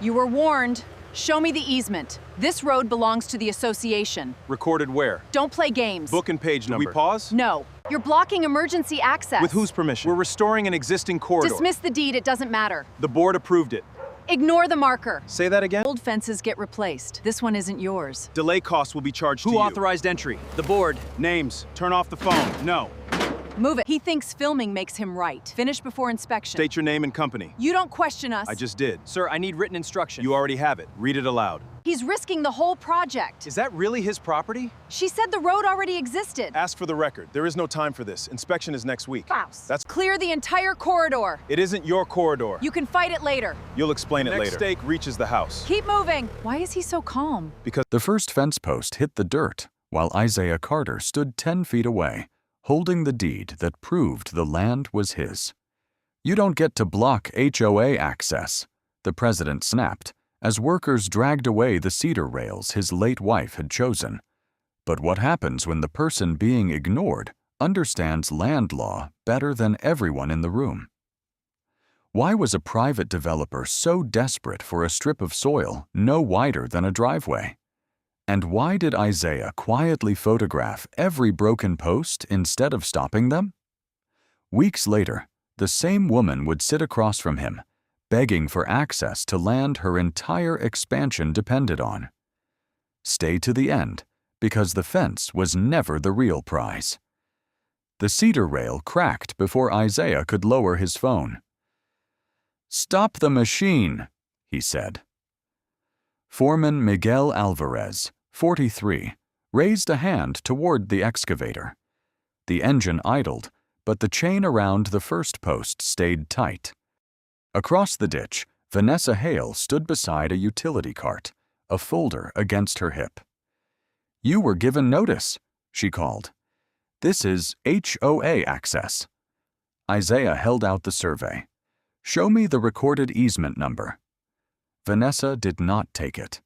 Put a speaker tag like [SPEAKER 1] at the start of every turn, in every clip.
[SPEAKER 1] You were warned. Show me the easement. This road belongs to the association.
[SPEAKER 2] Recorded where?
[SPEAKER 1] Don't play games.
[SPEAKER 2] Book and page number.
[SPEAKER 3] We pause?
[SPEAKER 1] No. You're blocking emergency access.
[SPEAKER 3] With whose permission?
[SPEAKER 2] We're restoring an existing corridor.
[SPEAKER 1] Dismiss the deed, it doesn't matter.
[SPEAKER 2] The board approved it.
[SPEAKER 1] Ignore the marker.
[SPEAKER 2] Say that again?
[SPEAKER 1] Old fences get replaced. This one isn't yours.
[SPEAKER 2] Delay costs will be charged to
[SPEAKER 3] Who
[SPEAKER 2] you.
[SPEAKER 3] authorized entry? The board.
[SPEAKER 2] Names. Turn off the phone. No.
[SPEAKER 1] Move it. He thinks filming makes him right. Finish before inspection.
[SPEAKER 2] State your name and company.
[SPEAKER 1] You don't question us.
[SPEAKER 2] I just did.
[SPEAKER 3] Sir, I need written instruction.
[SPEAKER 2] You already have it. Read it aloud.
[SPEAKER 1] He's risking the whole project.
[SPEAKER 2] Is that really his property?
[SPEAKER 1] She said the road already existed.
[SPEAKER 2] Ask for the record. There is no time for this. Inspection is next week.
[SPEAKER 1] Faust.
[SPEAKER 2] That's...
[SPEAKER 1] Clear the entire corridor.
[SPEAKER 2] It isn't your corridor.
[SPEAKER 1] You can fight it later.
[SPEAKER 2] You'll explain it
[SPEAKER 3] Next
[SPEAKER 2] later. Stake reaches the house.
[SPEAKER 1] Keep moving. Why is he so calm?
[SPEAKER 2] Because
[SPEAKER 4] The first fence post hit the dirt, while Isaiah Carter stood 10 feet away, holding the deed that proved the land was his. "You don't get to block HOA access," the president snapped, as workers dragged away the cedar rails his late wife had chosen. But what happens when the person being ignored understands land law better than everyone in the room? Why was a private developer so desperate for a strip of soil no wider than a driveway? And why did Isaiah quietly photograph every broken post instead of stopping them? Weeks later, the same woman would sit across from him, begging for access to land her entire expansion depended on. Stay to the end, because the fence was never the real prize. The cedar rail cracked before Isaiah could lower his phone. "Stop the machine," he said. Foreman Miguel Alvarez, 43, raised a hand toward the excavator. The engine idled, but the chain around the first post stayed tight. Across the ditch, Vanessa Hale stood beside a utility cart, a folder against her hip. "You were given notice," she called. "This is HOA access." Isaiah held out the survey. "Show me the recorded easement number." Vanessa did not take it.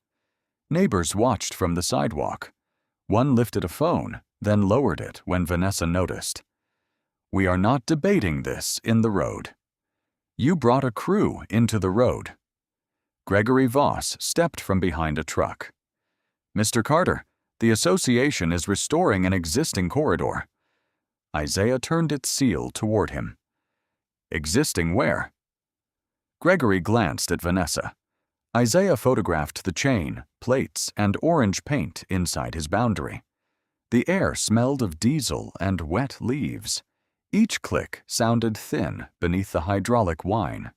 [SPEAKER 4] Neighbors watched from the sidewalk. One lifted a phone, then lowered it when Vanessa noticed. "We are not debating this in the road. You brought a crew into the road." Gregory Voss stepped from behind a truck. "Mr. Carter, the association is restoring an existing corridor." Isaiah turned its seal toward him. "Existing where?" Gregory glanced at Vanessa. Isaiah photographed the chain, plates, and orange paint inside his boundary. The air smelled of diesel and wet leaves. Each click sounded thin beneath the hydraulic whine.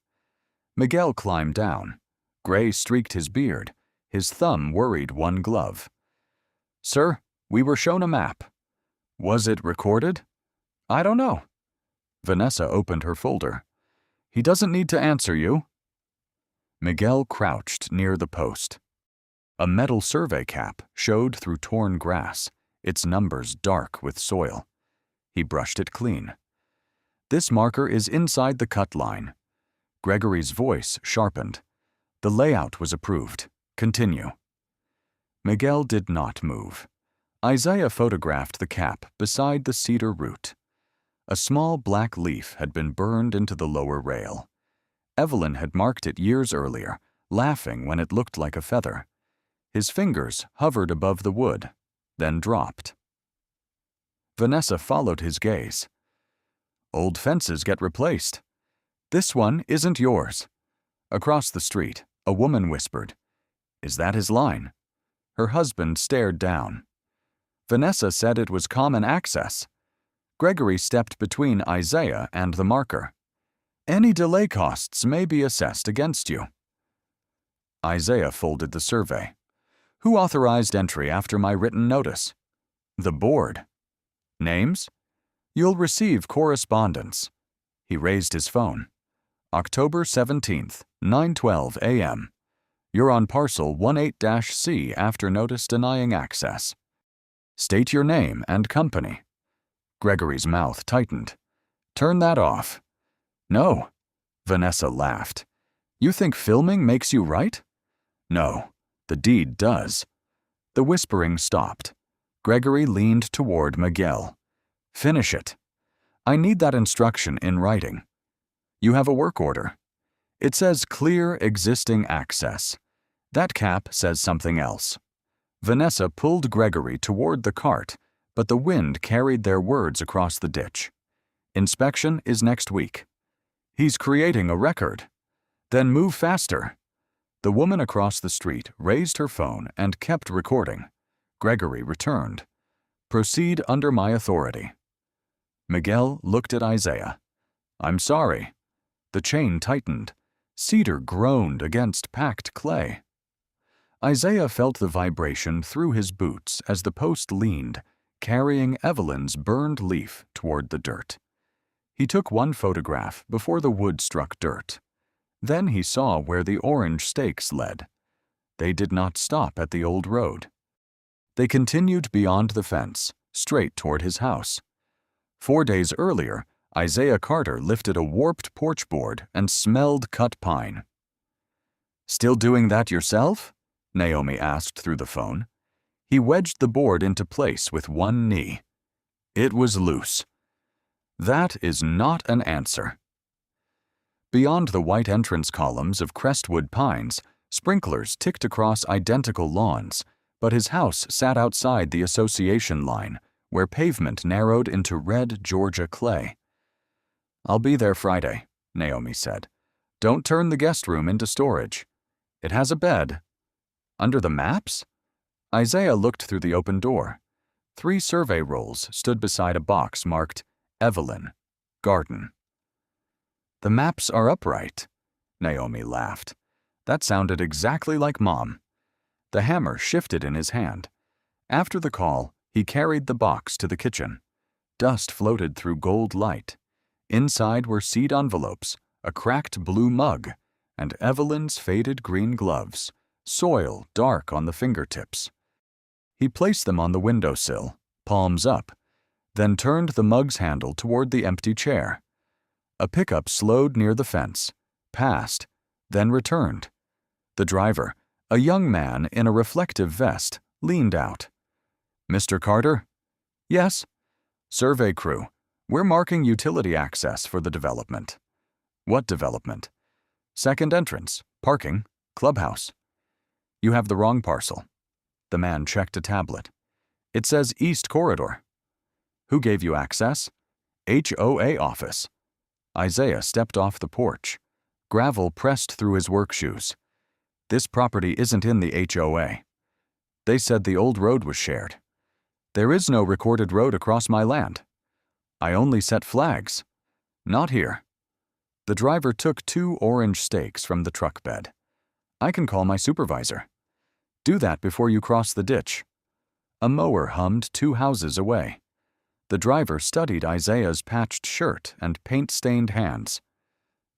[SPEAKER 4] Miguel climbed down. Gray streaked his beard. His thumb worried one glove. "Sir, we were shown a map." "Was it recorded?" "I don't know." Vanessa opened her folder. "He doesn't need to answer you." Miguel crouched near the post. A metal survey cap showed through torn grass, its numbers dark with soil. He brushed it clean. "This marker is inside the cut line." Gregory's voice sharpened. "The layout was approved. Continue." Miguel did not move. Isaiah photographed the cap beside the cedar root. A small black leaf had been burned into the lower rail. Evelyn had marked it years earlier, laughing when it looked like a feather. His fingers hovered above the wood, then dropped. Vanessa followed his gaze. "Old fences get replaced. This one isn't yours." Across the street, a woman whispered, "Is that his line?" Her husband stared down. Vanessa said it was common access. Gregory stepped between Isaiah and the marker. "Any delay costs may be assessed against you." Isaiah folded the survey. "Who authorized entry after my written notice?" "The board." "Names?" "You'll receive correspondence." He raised his phone. "October 17th, 9:12 a.m. You're on parcel 18-C after notice denying access. State your name and company." Gregory's mouth tightened. "Turn that off." "No." Vanessa laughed. "You think filming makes you right?" "No, the deed does." The whispering stopped. Gregory leaned toward Miguel. "Finish it. I need that instruction in writing. You have a work order. It says clear existing access. That cap says something else. Vanessa pulled Gregory toward the cart, but the wind carried their words across the ditch. Inspection is next week. He's creating a record. Then move faster. The woman across the street raised her phone and kept recording. Gregory returned. Proceed under my authority. Miguel looked at Isaiah. I'm sorry. The chain tightened. Cedar groaned against packed clay. Isaiah felt the vibration through his boots as the post leaned, carrying Evelyn's burned leaf toward the dirt. He took one photograph before the wood struck dirt. Then he saw where the orange stakes led. They did not stop at the old road. They continued beyond the fence, straight toward his house. 4 days earlier, Isaiah Carter lifted a warped porch board and smelled cut pine. Still doing that yourself? Naomi asked through the phone. He wedged the board into place with one knee. It was loose. That is not an answer. Beyond the white entrance columns of crestwood pines, sprinklers ticked across identical lawns, but his house sat outside the association line, where pavement narrowed into red Georgia clay. I'll be there Friday, Naomi said. Don't turn the guest room into storage. It has a bed. Under the maps? Isaiah looked through the open door. 3 survey rolls stood beside a box marked Evelyn, Garden. The maps are upright, Naomi laughed. That sounded exactly like Mom. The hammer shifted in his hand. After the call, he carried the box to the kitchen. Dust floated through gold light. Inside were seed envelopes, a cracked blue mug, and Evelyn's faded green gloves, soil dark on the fingertips. He placed them on the windowsill, palms up, then turned the mug's handle toward the empty chair. A pickup slowed near the fence, passed, then returned. The driver, a young man in a reflective vest, leaned out. Mr. Carter? Yes. Survey crew. We're marking utility access for the development. What development? Second entrance, parking, clubhouse. You have the wrong parcel. The man checked a tablet. It says East Corridor. Who gave you access? HOA office. Isaiah stepped off the porch. Gravel pressed through his work shoes. This property isn't in the HOA. They said the old road was shared. There is no recorded road across my land. I only set flags. Not here. The driver took 2 orange stakes from the truck bed. I can call my supervisor. Do that before you cross the ditch. A mower hummed 2 houses away. The driver studied Isaiah's patched shirt and paint-stained hands.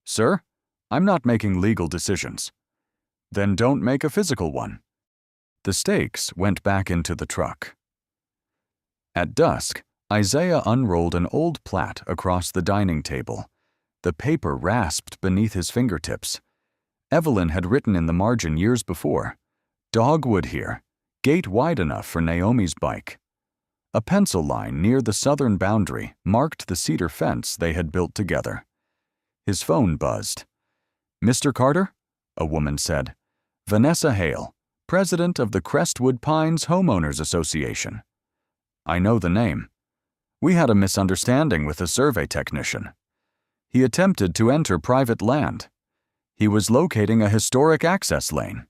[SPEAKER 4] Sir, I'm not making legal decisions. Then don't make a physical one. The stakes went back into the truck. At dusk, Isaiah unrolled an old plat across the dining table. The paper rasped beneath his fingertips. Evelyn had written in the margin years before, "Dogwood here, gate wide enough for Naomi's bike." A pencil line near the southern boundary marked the cedar fence they had built together. His phone buzzed. Mr. Carter? A woman said. Vanessa Hale, president of the Crestwood Pines Homeowners Association. I know the name. We had a misunderstanding with a survey technician. He attempted to enter private land. He was locating a historic access lane.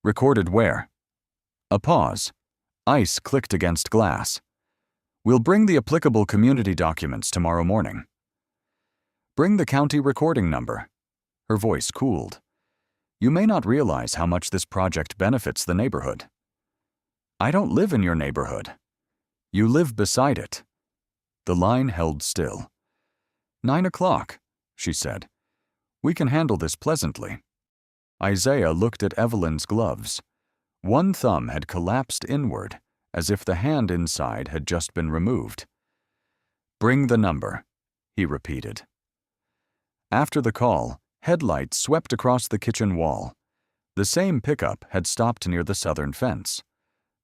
[SPEAKER 4] Recorded where? A pause. Ice clicked against glass. We'll bring the applicable community documents tomorrow morning. Bring the county recording number. Her voice cooled. You may not realize how much this project benefits the neighborhood. I don't live in your neighborhood. You live beside it. The line held still. 9 o'clock, she said. We can handle this pleasantly. Isaiah looked at Evelyn's gloves. One thumb had collapsed inward, as if the hand inside had just been removed. Bring the number, he repeated. After the call, headlights swept across the kitchen wall. The same pickup had stopped near the southern fence.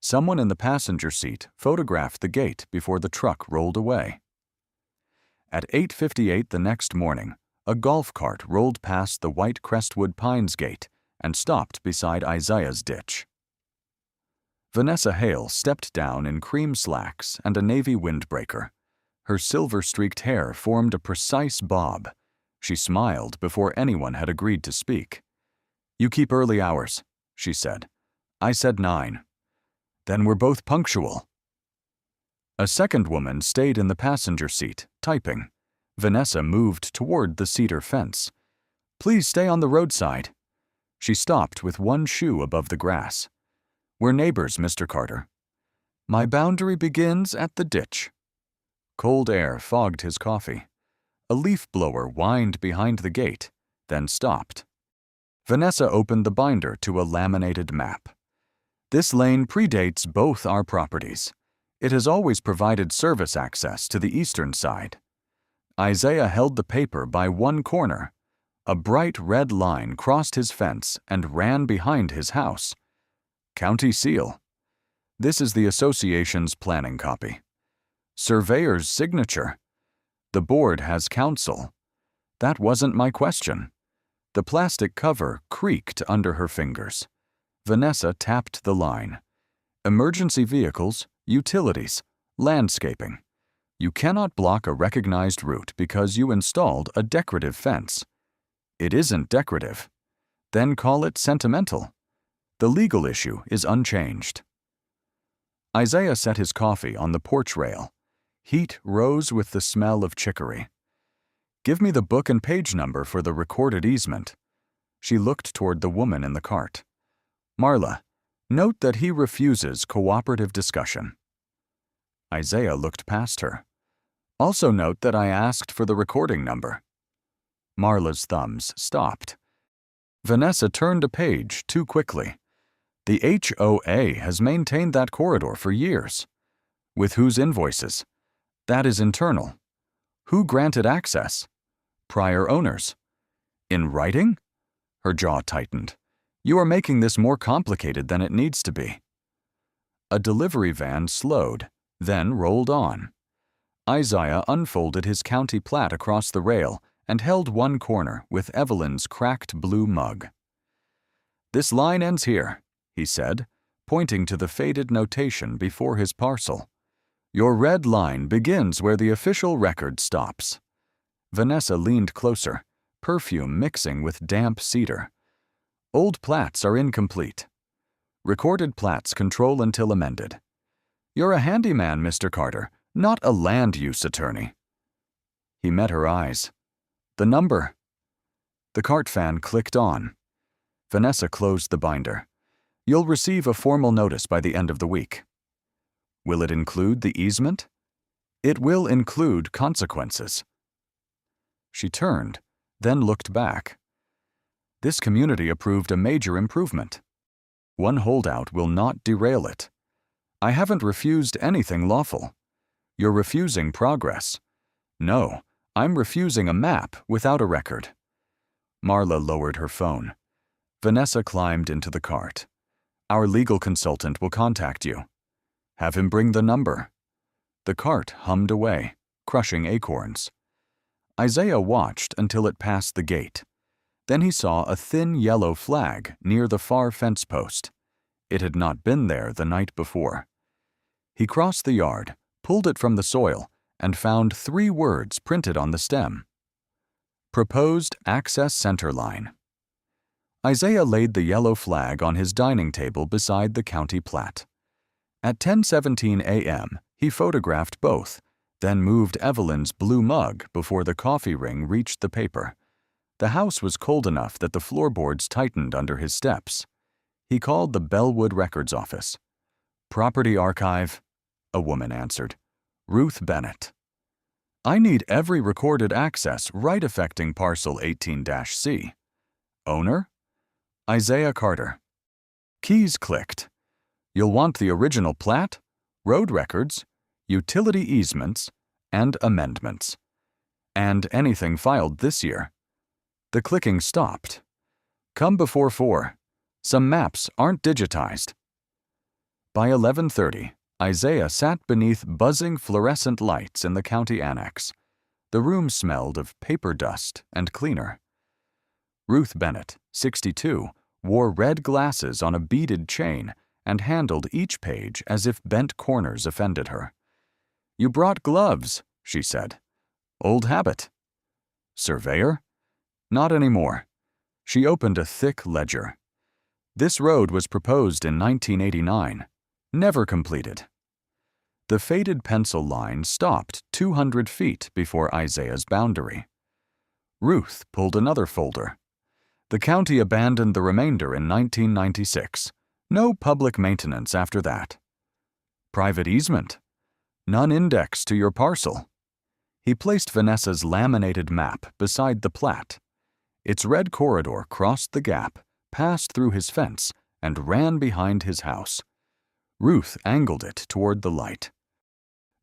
[SPEAKER 4] Someone in the passenger seat photographed the gate before the truck rolled away. At 8:58 the next morning, a golf cart rolled past the white Crestwood Pines gate and stopped beside Isaiah's ditch. Vanessa Hale stepped down in cream slacks and a navy windbreaker. Her silver-streaked hair formed a precise bob. She smiled before anyone had agreed to speak. "You keep early hours," she said. "I said 9. Then we're both punctual." A second woman stayed in the passenger seat, typing. Vanessa moved toward the cedar fence. "Please stay on the roadside." She stopped with one shoe above the grass. "We're neighbors, Mr. Carter." "My boundary begins at the ditch." Cold air fogged his coffee. A leaf blower whined behind the gate, then stopped. Vanessa opened the binder to a laminated map. "This lane predates both our properties. It has always provided service access to the eastern side." Isaiah held the paper by one corner. A bright red line crossed his fence and ran behind his house. County seal. This is the association's planning copy. Surveyor's signature. The board has counsel. That wasn't my question. The plastic cover creaked under her fingers. Vanessa tapped the line. Emergency vehicles, utilities, landscaping. You cannot block a recognized route because you installed a decorative fence. It isn't decorative. Then call it sentimental. The legal issue is unchanged. Isaiah set his coffee on the porch rail. Heat rose with the smell of chicory. "Give me the book and page number for the recorded easement." She looked toward the woman in the cart. "Marla, note that he refuses cooperative discussion." Isaiah looked past her. "Also note that I asked for the recording number." Marla's thumbs stopped. Vanessa turned a page too quickly. "The HOA has maintained that corridor for years." "With whose invoices?" "That is internal." "Who granted access?" "Prior owners." "In writing?" Her jaw tightened. "You are making this more complicated than it needs to be." A delivery van slowed, then rolled on. Isaiah unfolded his county plat across the rail and held one corner with Evelyn's cracked blue mug. "This line ends here," he said, pointing to the faded notation before his parcel. "Your red line begins where the official record stops." Vanessa leaned closer, perfume mixing with damp cedar. "Old plats are incomplete. Recorded plats control until amended." "You're a handyman, Mr. Carter, not a land use attorney." He met her eyes. "The number." The cart fan clicked on. Vanessa closed the binder. "You'll receive a formal notice by the end of the week." "Will it include the easement?" "It will include consequences." She turned, then looked back. This community approved a major improvement. One holdout will not derail it. I haven't refused anything lawful. You're refusing progress. No, I'm refusing a map without a record. Marla lowered her phone. Vanessa climbed into the cart. "Our legal consultant will contact you. Have him bring the number." The cart hummed away, crushing acorns. Isaiah watched until it passed the gate. Then he saw a thin yellow flag near the far fence post. It had not been there the night before. He crossed the yard, pulled it from the soil, and found 3 words printed on the stem. Proposed Access Center Line. Isaiah laid the yellow flag on his dining table beside the county plat. At 10:17 a.m., he photographed both, then moved Evelyn's blue mug before the coffee ring reached the paper. The house was cold enough that the floorboards tightened under his steps. He called the Bellwood Records office. "Property Archive," a woman answered. "Ruth Bennett." "I need every recorded access right affecting parcel 18-C. Owner? Isaiah Carter." Keys clicked. "You'll want the original plat, road records, utility easements, and amendments. And anything filed this year." The clicking stopped. "Come before 4. Some maps aren't digitized." By 11:30, Isaiah sat beneath buzzing fluorescent lights in the county annex. The room smelled of paper dust and cleaner. Ruth Bennett, 62, wore red glasses on a beaded chain and handled each page as if bent corners offended her. "You brought gloves," she said. "Old habit." "Surveyor?" "Not anymore." She opened a thick ledger. "This road was proposed in 1989. Never completed." The faded pencil line stopped 200 feet before Isaiah's boundary. Ruth pulled another folder. The county abandoned the remainder in 1996. No public maintenance after that. Private easement. None indexed to your parcel. He placed Vanessa's laminated map beside the plat. Its red corridor crossed the gap, passed through his fence, and ran behind his house. Ruth angled it toward the light.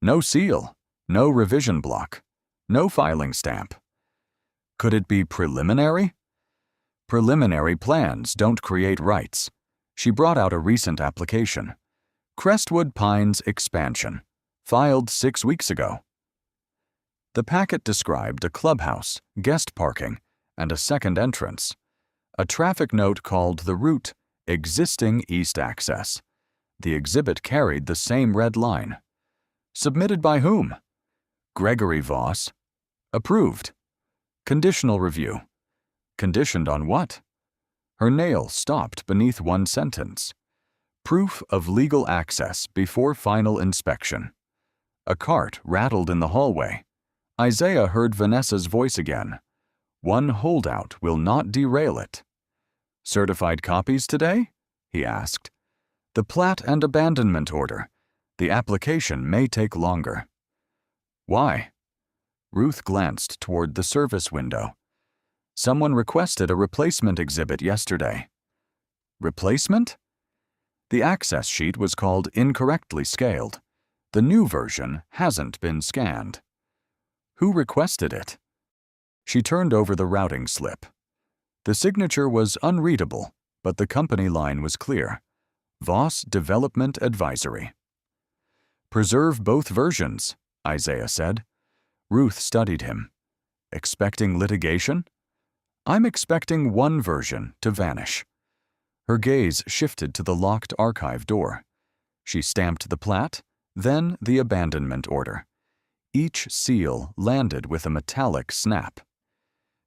[SPEAKER 4] No seal, no revision block, no filing stamp. Could it be preliminary? Preliminary plans don't create rights. She brought out a recent application. Crestwood Pines Expansion, filed 6 weeks ago. The packet described a clubhouse, guest parking, and a second entrance. A traffic note called the route Existing East Access. The exhibit carried the same red line. Submitted by whom? Gregory Voss. Approved. Conditional review. Conditioned on what? Her nail stopped beneath one sentence. Proof of legal access before final inspection. A cart rattled in the hallway. Isaiah heard Vanessa's voice again. One holdout will not derail it. Certified copies today? He asked. The plat and abandonment order. The application may take longer. Why? Ruth glanced toward the service window. Someone requested a replacement exhibit yesterday. Replacement? The access sheet was called incorrectly scaled. The new version hasn't been scanned. Who requested it? She turned over the routing slip. The signature was unreadable, but the company line was clear. Voss Development Advisory. Preserve both versions, Isaiah said. Ruth studied him. Expecting litigation? I'm expecting one version to vanish. Her gaze shifted to the locked archive door. She stamped the plat, then the abandonment order. Each seal landed with a metallic snap.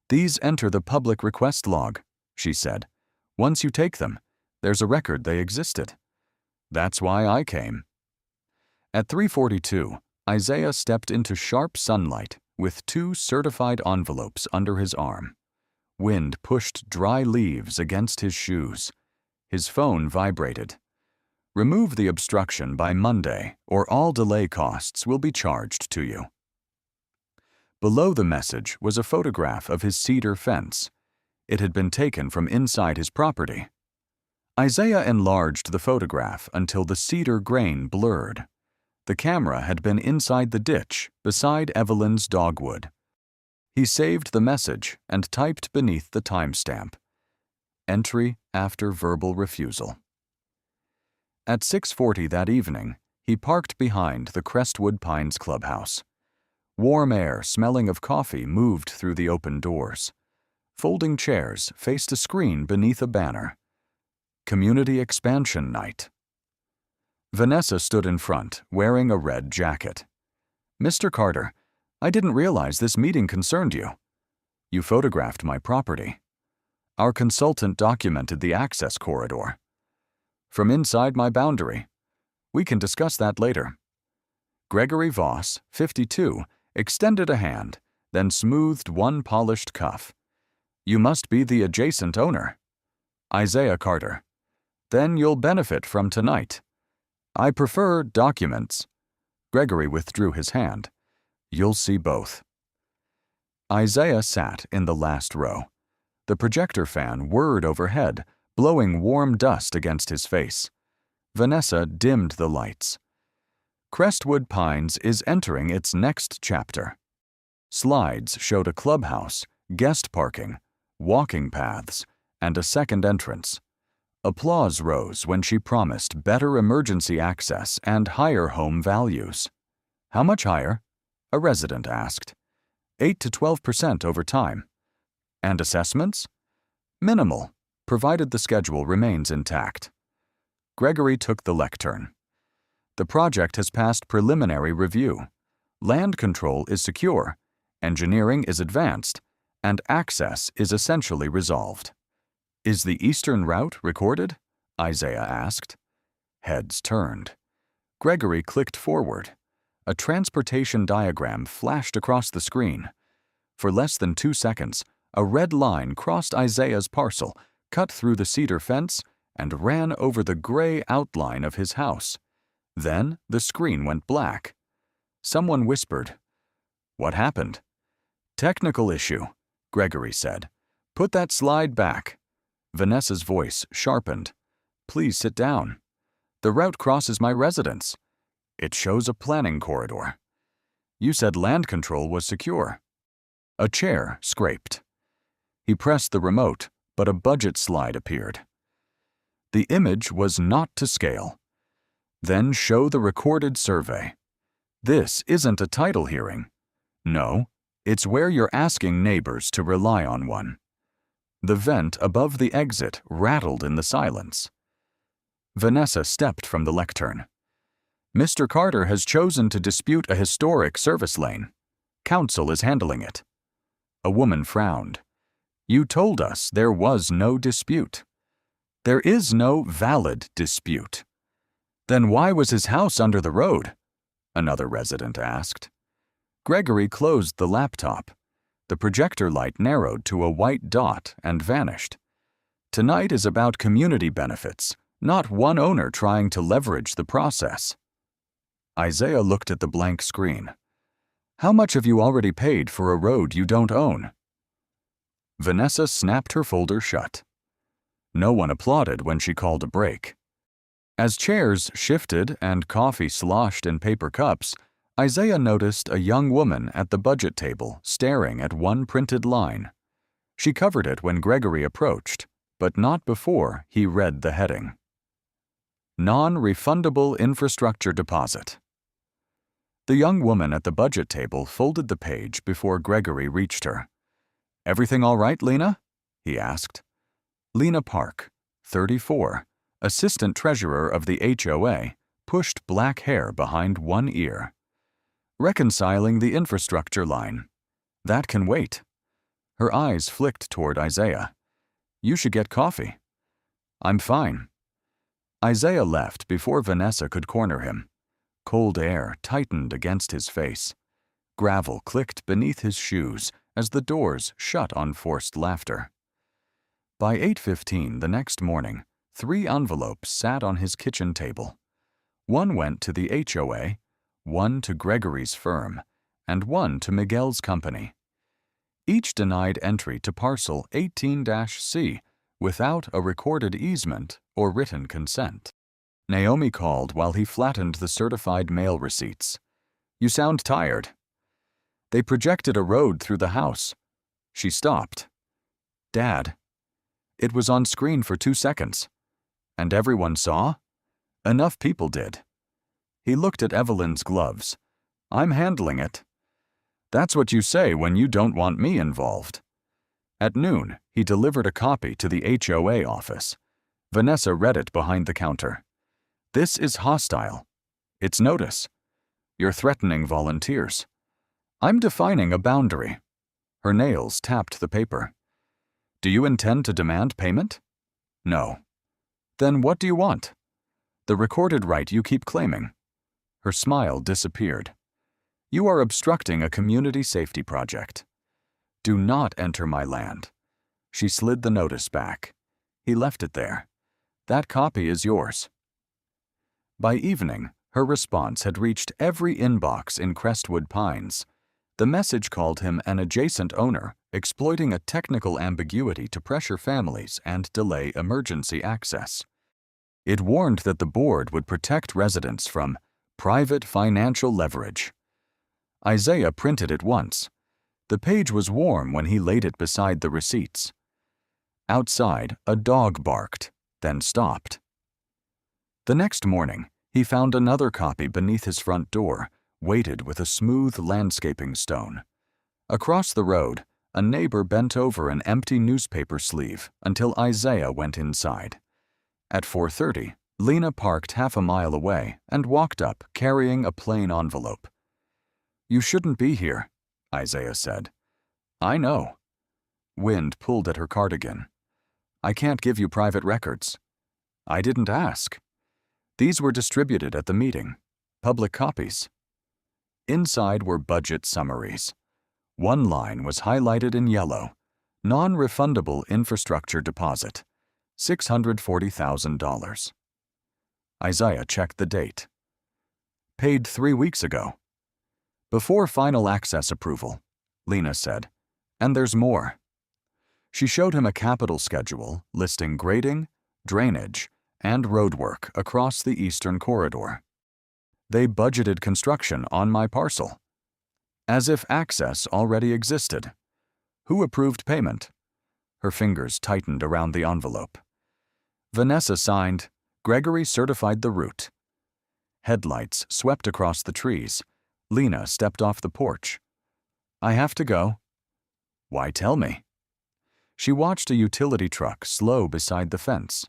[SPEAKER 4] These enter the public request log, she said. Once you take them, there's a record they existed. That's why I came. At 3:42, Isaiah stepped into sharp sunlight with 2 certified envelopes under his arm. Wind pushed dry leaves against his shoes. His phone vibrated. Remove the obstruction by Monday, or all delay costs will be charged to you. Below the message was a photograph of his cedar fence. It had been taken from inside his property. Isaiah enlarged the photograph until the cedar grain blurred. The camera had been inside the ditch, beside Evelyn's dogwood. He saved the message and typed beneath the timestamp. Entry after verbal refusal. At 6:40 that evening, he parked behind the Crestwood Pines clubhouse. Warm air smelling of coffee moved through the open doors. Folding chairs faced a screen beneath a banner. Community Expansion Night. Vanessa stood in front, wearing a red jacket. Mr. Carter, I didn't realize this meeting concerned you. You photographed my property. Our consultant documented the access corridor. From inside my boundary. We can discuss that later. Gregory Voss, 52, extended a hand, then smoothed one polished cuff. You must be the adjacent owner. Isaiah Carter. Then you'll benefit from tonight. I prefer documents. Gregory withdrew his hand. You'll see both. Isaiah sat in the last row. The projector fan whirred overhead, blowing warm dust against his face. Vanessa dimmed the lights. Crestwood Pines is entering its next chapter. Slides showed a clubhouse, guest parking, walking paths, and a second entrance. Applause rose when she promised better emergency access and higher home values. How much higher? A resident asked. 8 to 12% over time. And assessments? Minimal, provided the schedule remains intact. Gregory took the lectern. The project has passed preliminary review. Land control is secure, engineering is advanced, and access is essentially resolved. Is the eastern route recorded? Isaiah asked. Heads turned. Gregory clicked forward. A transportation diagram flashed across the screen. For less than 2 seconds, a red line crossed Isaiah's parcel, cut through the cedar fence, and ran over the gray outline of his house. Then the screen went black. Someone whispered, "What happened?" "Technical issue," Gregory said. "Put that slide back." Vanessa's voice sharpened. "Please sit down. The route crosses my residence. It shows a planning corridor. You said land control was secure." A chair scraped. He pressed the remote, but a budget slide appeared. The image was not to scale. Then show the recorded survey. This isn't a title hearing. No, it's where you're asking neighbors to rely on one. The vent above the exit rattled in the silence. Vanessa stepped from the lectern. "Mr. Carter has chosen to dispute a historic service lane. Council is handling it." A woman frowned. "You told us there was no dispute." "There is no valid dispute." "Then why was his house under the road?" another resident asked. Gregory closed the laptop. The projector light narrowed to a white dot and vanished. Tonight is about community benefits, not one owner trying to leverage the process. Isaiah looked at the blank screen. "How much have you already paid for a road you don't own?" Vanessa snapped her folder shut. No one applauded when she called a break. As chairs shifted and coffee sloshed in paper cups, Isaiah noticed a young woman at the budget table staring at one printed line. She covered it when Gregory approached, but not before he read the heading. Non-refundable infrastructure deposit. The young woman at the budget table folded the page before Gregory reached her. "Everything all right, Lena?" he asked. Lena Park, 34, assistant treasurer of the HOA, pushed black hair behind one ear. "Reconciling the infrastructure line. That can wait." Her eyes flicked toward Isaiah. "You should get coffee." "I'm fine." Isaiah left before Vanessa could corner him. Cold air tightened against his face. Gravel clicked beneath his shoes as the doors shut on forced laughter. By 8:15 the next morning, 3 envelopes sat on his kitchen table. One went to the HOA, one to Gregory's firm, and one to Miguel's company. Each denied entry to parcel 18-C without a recorded easement or written consent. Naomi called while he flattened the certified mail receipts. "You sound tired." "They projected a road through the house." She stopped. "Dad." It was on screen for 2 seconds. "And everyone saw?" "Enough people did." He looked at Evelyn's gloves. "I'm handling it." "That's what you say when you don't want me involved." At noon, he delivered a copy to the HOA office. Vanessa read it behind the counter. "This is hostile. It's notice. You're threatening volunteers." "I'm defining a boundary." Her nails tapped the paper. "Do you intend to demand payment?" "No." "Then what do you want?" "The recorded right you keep claiming." Her smile disappeared. "You are obstructing a community safety project." "Do not enter my land." She slid the notice back. He left it there. "That copy is yours." By evening, her response had reached every inbox in Crestwood Pines. The message called him an adjacent owner, exploiting a technical ambiguity to pressure families and delay emergency access. It warned that the board would protect residents from private financial leverage. Isaiah printed it once. The page was warm when he laid it beside the receipts. Outside, a dog barked, then stopped. The next morning, he found another copy beneath his front door, weighted with a smooth landscaping stone. Across the road, a neighbor bent over an empty newspaper sleeve until Isaiah went inside. At 4:30, Lena parked half a mile away and walked up carrying a plain envelope. "You shouldn't be here," Isaiah said. "I know." Wind pulled at her cardigan. "I can't give you private records." "I didn't ask." "These were distributed at the meeting. Public copies." Inside were budget summaries. One line was highlighted in yellow. Non-refundable infrastructure deposit, $640,000. Isaiah checked the date. "Paid 3 weeks ago." "Before final access approval," Lena said. "And there's more." She showed him a capital schedule listing grading, drainage, and roadwork across the eastern corridor. "They budgeted construction on my parcel." As if access already existed. "Who approved payment?" Her fingers tightened around the envelope. Vanessa signed. Gregory certified the route. Headlights swept across the trees. Lena stepped off the porch. "I have to go." "Why tell me?" She watched a utility truck slow beside the fence.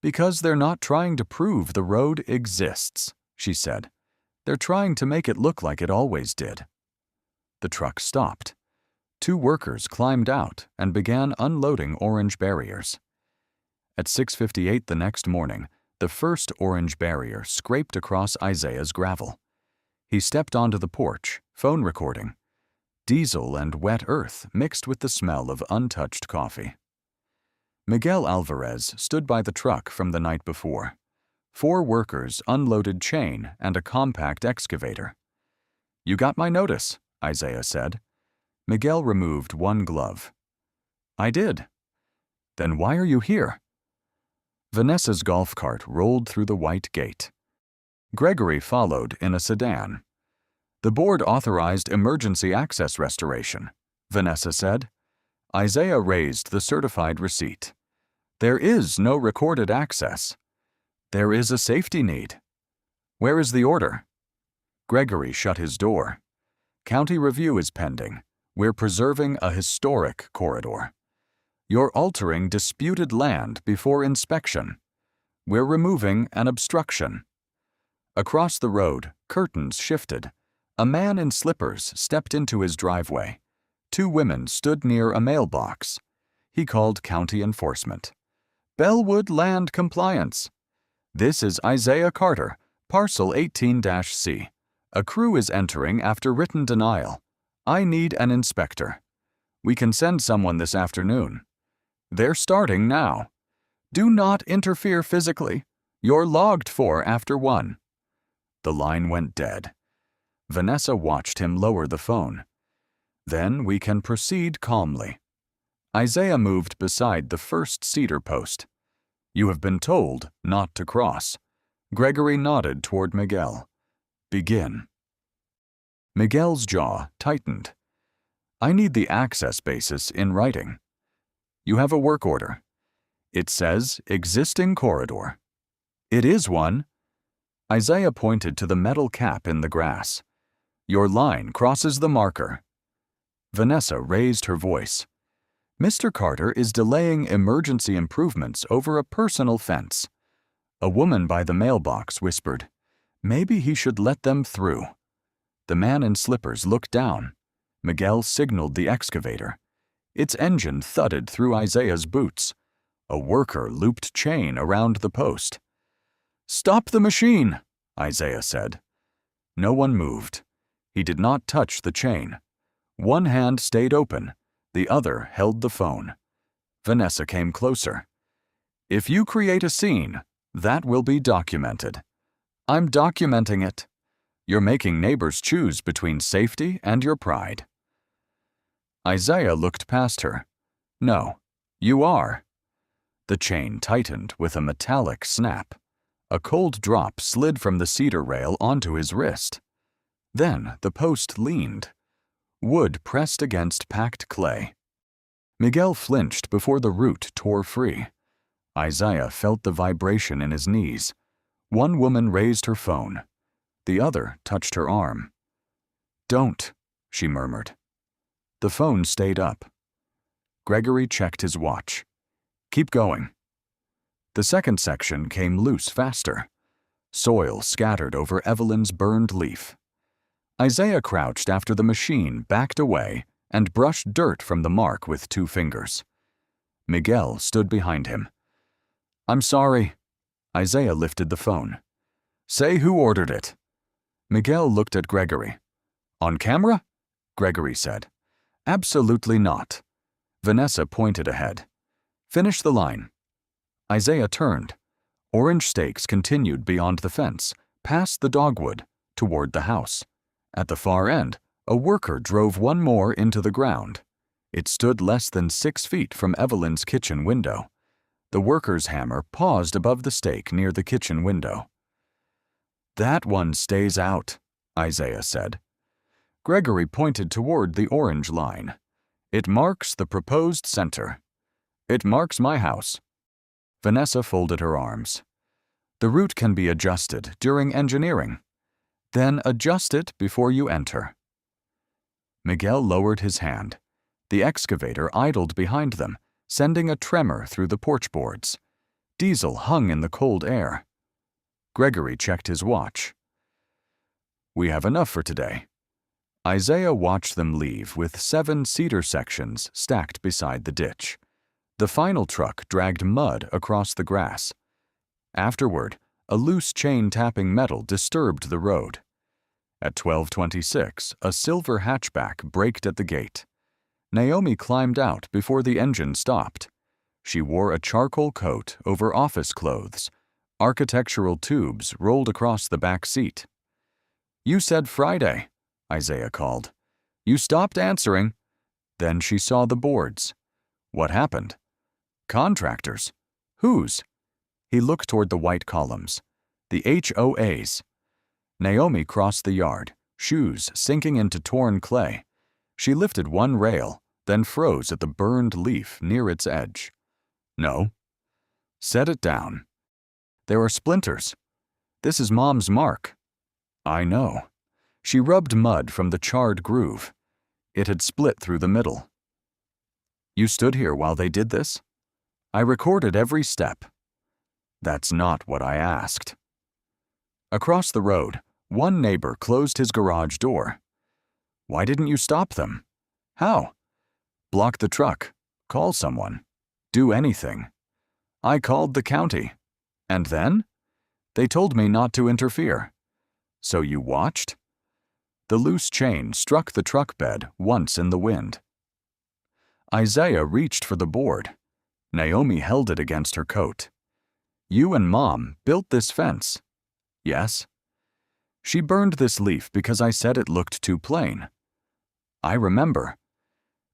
[SPEAKER 4] "Because they're not trying to prove the road exists," she said. "They're trying to make it look like it always did." The truck stopped. 2 workers climbed out and began unloading orange barriers. At 6:58 the next morning, the first orange barrier scraped across Isaiah's gravel. He stepped onto the porch, phone recording. Diesel and wet earth mixed with the smell of untouched coffee. Miguel Alvarez stood by the truck from the night before. 4 workers unloaded chain and a compact excavator. "You got my notice," Isaiah said. Miguel removed one glove. "I did." "Then why are you here?" Vanessa's golf cart rolled through the white gate. Gregory followed in a sedan. "The board authorized emergency access restoration," Vanessa said. Isaiah raised the certified receipt. "There is no recorded access." "There is a safety need." "Where is the order?" Gregory shut his door. "County review is pending. We're preserving a historic corridor. You're altering disputed land before inspection. We're removing an obstruction." Across the road, curtains shifted. A man in slippers stepped into his driveway. 2 women stood near a mailbox. He called county enforcement. "Bellwood Land Compliance." "This is Isaiah Carter, parcel 18-C. A crew is entering after written denial. I need an inspector. We can send someone this afternoon. They're starting now. Do not interfere physically. You're logged for after 1. The line went dead. Vanessa watched him lower the phone. "Then we can proceed calmly." Isaiah moved beside the first cedar post. "You have been told not to cross." Gregory nodded toward Miguel. "Begin." Miguel's jaw tightened. "I need the access basis in writing." "You have a work order." "It says existing corridor." "It is one." Isaiah pointed to the metal cap in the grass. "Your line crosses the marker." Vanessa raised her voice. "Mr. Carter is delaying emergency improvements over a personal fence." A woman by the mailbox whispered, "Maybe he should let them through." The man in slippers looked down. Miguel signaled the excavator. Its engine thudded through Isaiah's boots. A worker looped chain around the post. "Stop the machine," Isaiah said. No one moved. He did not touch the chain. One hand stayed open. The other held the phone. Vanessa came closer. "If you create a scene, that will be documented." "I'm documenting it." "You're making neighbors choose between safety and your pride." Isaiah looked past her. "No, you are." The chain tightened with a metallic snap. A cold drop slid from the cedar rail onto his wrist. Then the post leaned. Wood pressed against packed clay. Miguel flinched before the root tore free. Isaiah felt the vibration in his knees. One woman raised her phone. The other touched her arm. "Don't," she murmured. The phone stayed up. Gregory checked his watch. Keep going. The second section came loose faster. Soil scattered over Evelyn's burned leaf. Isaiah crouched after the machine backed away and brushed dirt from the mark with 2 fingers. Miguel stood behind him. I'm sorry. Isaiah lifted the phone. Say who ordered it. Miguel looked at Gregory. On camera? Gregory said. Absolutely not. Vanessa pointed ahead. Finish the line. Isaiah turned. Orange stakes continued beyond the fence, past the dogwood, toward the house. At the far end, a worker drove one more into the ground. It stood less than 6 feet from Evelyn's kitchen window. The worker's hammer paused above the stake near the kitchen window. That one stays out, Isaiah said. Gregory pointed toward the orange line. It marks the proposed center. It marks my house. Vanessa folded her arms. The route can be adjusted during engineering. Then adjust it before you enter. Miguel lowered his hand. The excavator idled behind them, sending a tremor through the porch boards. Diesel hung in the cold air. Gregory checked his watch. We have enough for today. Isaiah watched them leave with 7 cedar sections stacked beside the ditch. The final truck dragged mud across the grass. Afterward, a loose chain tapping metal disturbed the road. At 12:26, a silver hatchback braked at the gate. Naomi climbed out before the engine stopped. She wore a charcoal coat over office clothes. Architectural tubes rolled across the back seat. You said Friday, Isaiah called. You stopped answering. Then she saw the boards. What happened? Contractors. Whose? He looked toward the white columns. The HOAs. Naomi crossed the yard, shoes sinking into torn clay. She lifted one rail, then froze at the burned leaf near its edge. No. Set it down. There are splinters. This is Mom's mark. I know. She rubbed mud from the charred groove. It had split through the middle. You stood here while they did this? I recorded every step. That's not what I asked. Across the road, one neighbor closed his garage door. Why didn't you stop them? How? Block the truck. Call someone. Do anything. I called the county. And then? They told me not to interfere. So you watched? The loose chain struck the truck bed once in the wind. Isaiah reached for the board. Naomi held it against her coat. You and Mom built this fence. Yes. She burned this leaf because I said it looked too plain. I remember.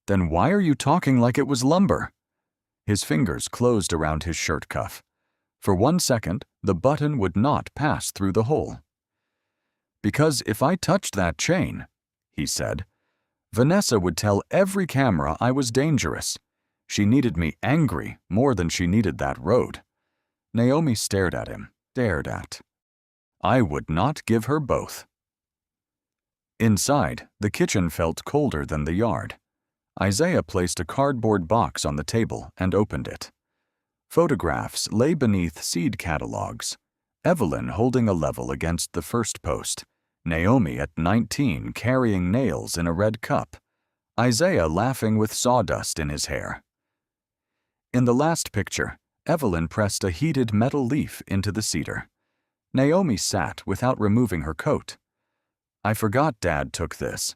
[SPEAKER 4] Then why are you talking like it was lumber? His fingers closed around his shirt cuff. For 1 second, the button would not pass through the hole. Because if I touched that chain, he said, Vanessa would tell every camera I was dangerous. She needed me angry more than she needed that road. Naomi stared at him, stared at. I would not give her both. Inside, the kitchen felt colder than the yard. Isaiah placed a cardboard box on the table and opened it. Photographs lay beneath seed catalogs. Evelyn holding a level against the first post. Naomi at 19 carrying nails in a red cup. Isaiah laughing with sawdust in his hair. In the last picture, Evelyn pressed a heated metal leaf into the cedar. Naomi sat without removing her coat. I forgot Dad took this.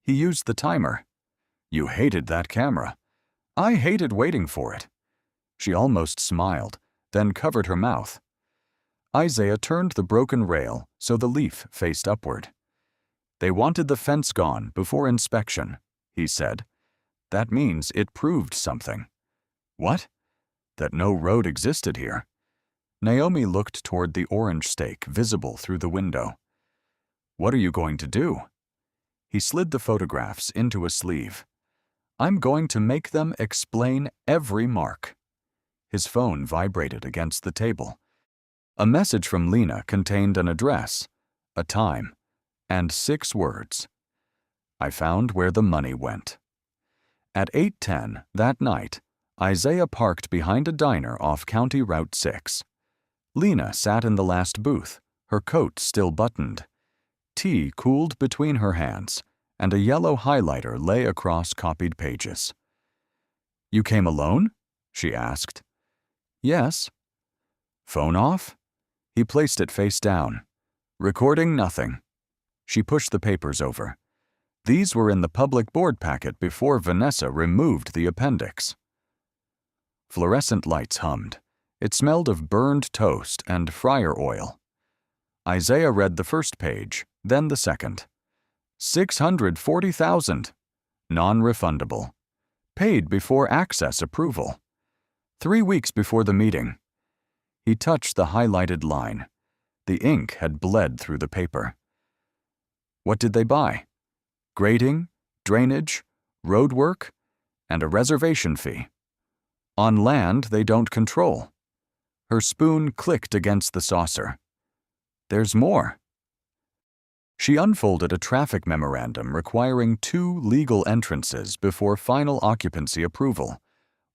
[SPEAKER 4] He used the timer. You hated that camera. I hated waiting for it. She almost smiled, then covered her mouth. Isaiah turned the broken rail so the leaf faced upward. They wanted the fence gone before inspection, he said. That means it proved something. What? That no road existed here. Naomi looked toward the orange stake visible through the window. What are you going to do? He slid the photographs into a sleeve. I'm going to make them explain every mark. His phone vibrated against the table. A message from Lena contained an address, a time, and 6 words. I found where the money went. At 8:10 that night, Isaiah parked behind a diner off County Route 6. Lena sat in the last booth, her coat still buttoned. Tea cooled between her hands, and a yellow highlighter lay across copied pages. "You came alone?" she asked. "Yes." "Phone off?" He placed it face down. "Recording nothing." She pushed the papers over. These were in the public board packet before Vanessa removed the appendix. Fluorescent lights hummed. It smelled of burned toast and fryer oil. Isaiah read the first page, then the second. $640,000. Non-refundable. Paid before access approval. 3 weeks before the meeting. He touched the highlighted line. The ink had bled through the paper. What did they buy? Grading, drainage, road work, and a reservation fee. On land they don't control. Her spoon clicked against the saucer. There's more. She unfolded a traffic memorandum requiring 2 legal entrances before final occupancy approval.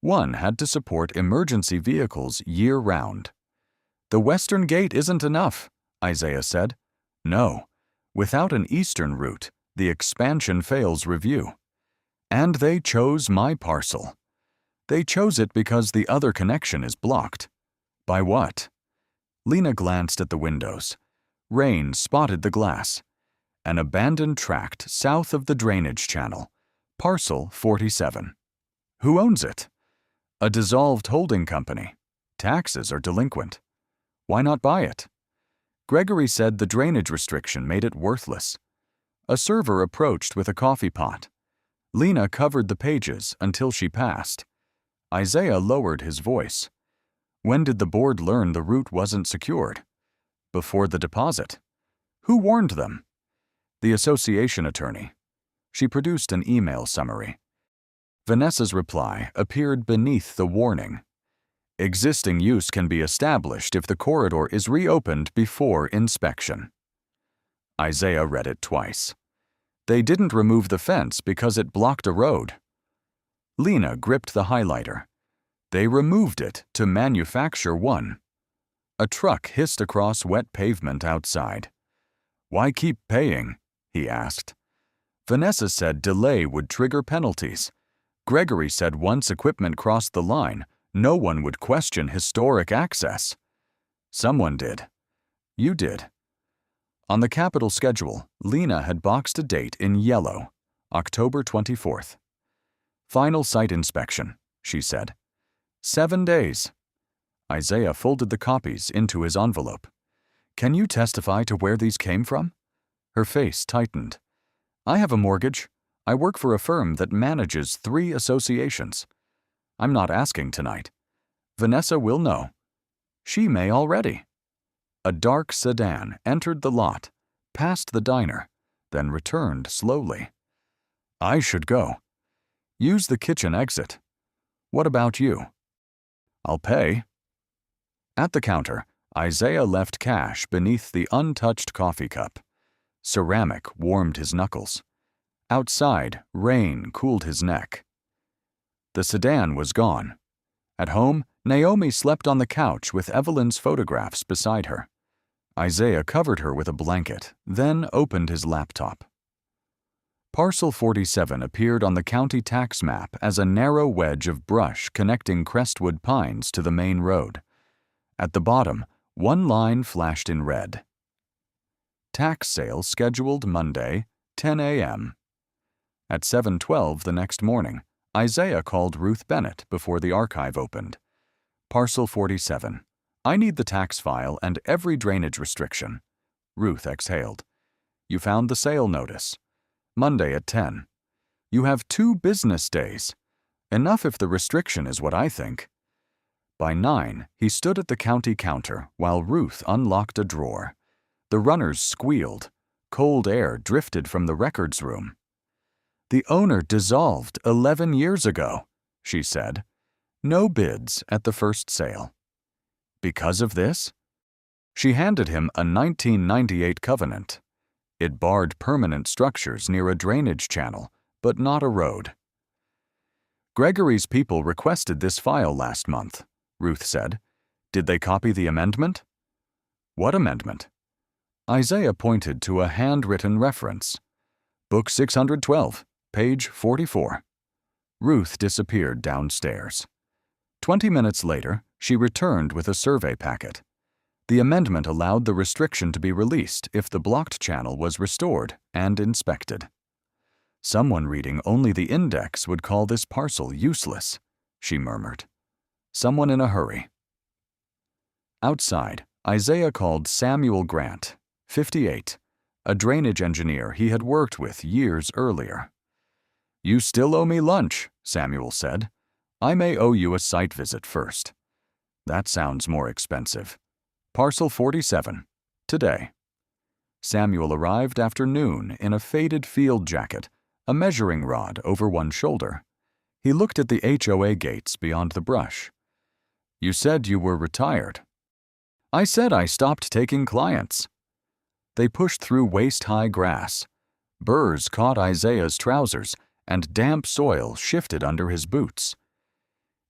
[SPEAKER 4] One had to support emergency vehicles year-round. "The western gate isn't enough," Isaiah said. "No. Without an eastern route, the expansion fails review. And they chose my parcel. They chose it because the other connection is blocked." "By what?" Lena glanced at the windows. Rain spotted the glass. An abandoned tract south of the drainage channel. Parcel 47. "Who owns it?" "A dissolved holding company. Taxes are delinquent." "Why not buy it?" Gregory said the drainage restriction made it worthless. A server approached with a coffee pot. Lena covered the pages until she passed. Isaiah lowered his voice. "When did the board learn the route wasn't secured?" "Before the deposit." "Who warned them?" "The association attorney." She produced an email summary. Vanessa's reply appeared beneath the warning. "Existing use can be established if the corridor is reopened before inspection." Isaiah read it twice. "They didn't remove the fence because it blocked a road." Lena gripped the highlighter. "They removed it to manufacture one." A truck hissed across wet pavement outside. "Why keep paying?" he asked. Vanessa said delay would trigger penalties. Gregory said once equipment crossed the line, no one would question historic access. Someone did. You did. On the capital schedule, Lena had boxed a date in yellow, October 24th. "Final site inspection," she said. 7 days. Isaiah folded the copies into his envelope. "Can you testify to where these came from?" Her face tightened. "I have a mortgage. I work for a firm that manages 3 associations. I'm not asking tonight. Vanessa will know. She may already." A dark sedan entered the lot, passed the diner, then returned slowly. "I should go." "Use the kitchen exit." "What about you?" "I'll pay." At the counter, Isaiah left cash beneath the untouched coffee cup. Ceramic warmed his knuckles. Outside, rain cooled his neck. The sedan was gone. At home, Naomi slept on the couch with Evelyn's photographs beside her. Isaiah covered her with a blanket, then opened his laptop. Parcel 47 appeared on the county tax map as a narrow wedge of brush connecting Crestwood Pines to the main road. At the bottom, one line flashed in red. Tax sale scheduled Monday, 10 a.m. At 7:12 the next morning, Isaiah called Ruth Bennett before the archive opened. Parcel 47. I need the tax file and every drainage restriction. Ruth exhaled. You found the sale notice. Monday at 10. You have 2 business days. Enough if the restriction is what I think. By 9, he stood at the county counter while Ruth unlocked a drawer. The runners squealed. Cold air drifted from the records room. The owner dissolved 11 years ago, she said. No bids at the first sale. Because of this? She handed him a 1998 covenant. It barred permanent structures near a drainage channel, but not a road. Gregory's people requested this file last month, Ruth said. Did they copy the amendment? What amendment? Isaiah pointed to a handwritten reference. Book 612, page 44. Ruth disappeared downstairs. 20 minutes later, she returned with a survey packet. The amendment allowed the restriction to be released if the blocked channel was restored and inspected. Someone reading only the index would call this parcel useless, she murmured. Someone in a hurry. Outside, Isaiah called Samuel Grant, 58, a drainage engineer he had worked with years earlier. You still owe me lunch, Samuel said. I may owe you a site visit first. That sounds more expensive. Parcel 47, today. Samuel arrived after noon in a faded field jacket, a measuring rod over one shoulder. He looked at the HOA gates beyond the brush. You said you were retired. I said I stopped taking clients. They pushed through waist-high grass. Burrs caught Isaiah's trousers, and damp soil shifted under his boots.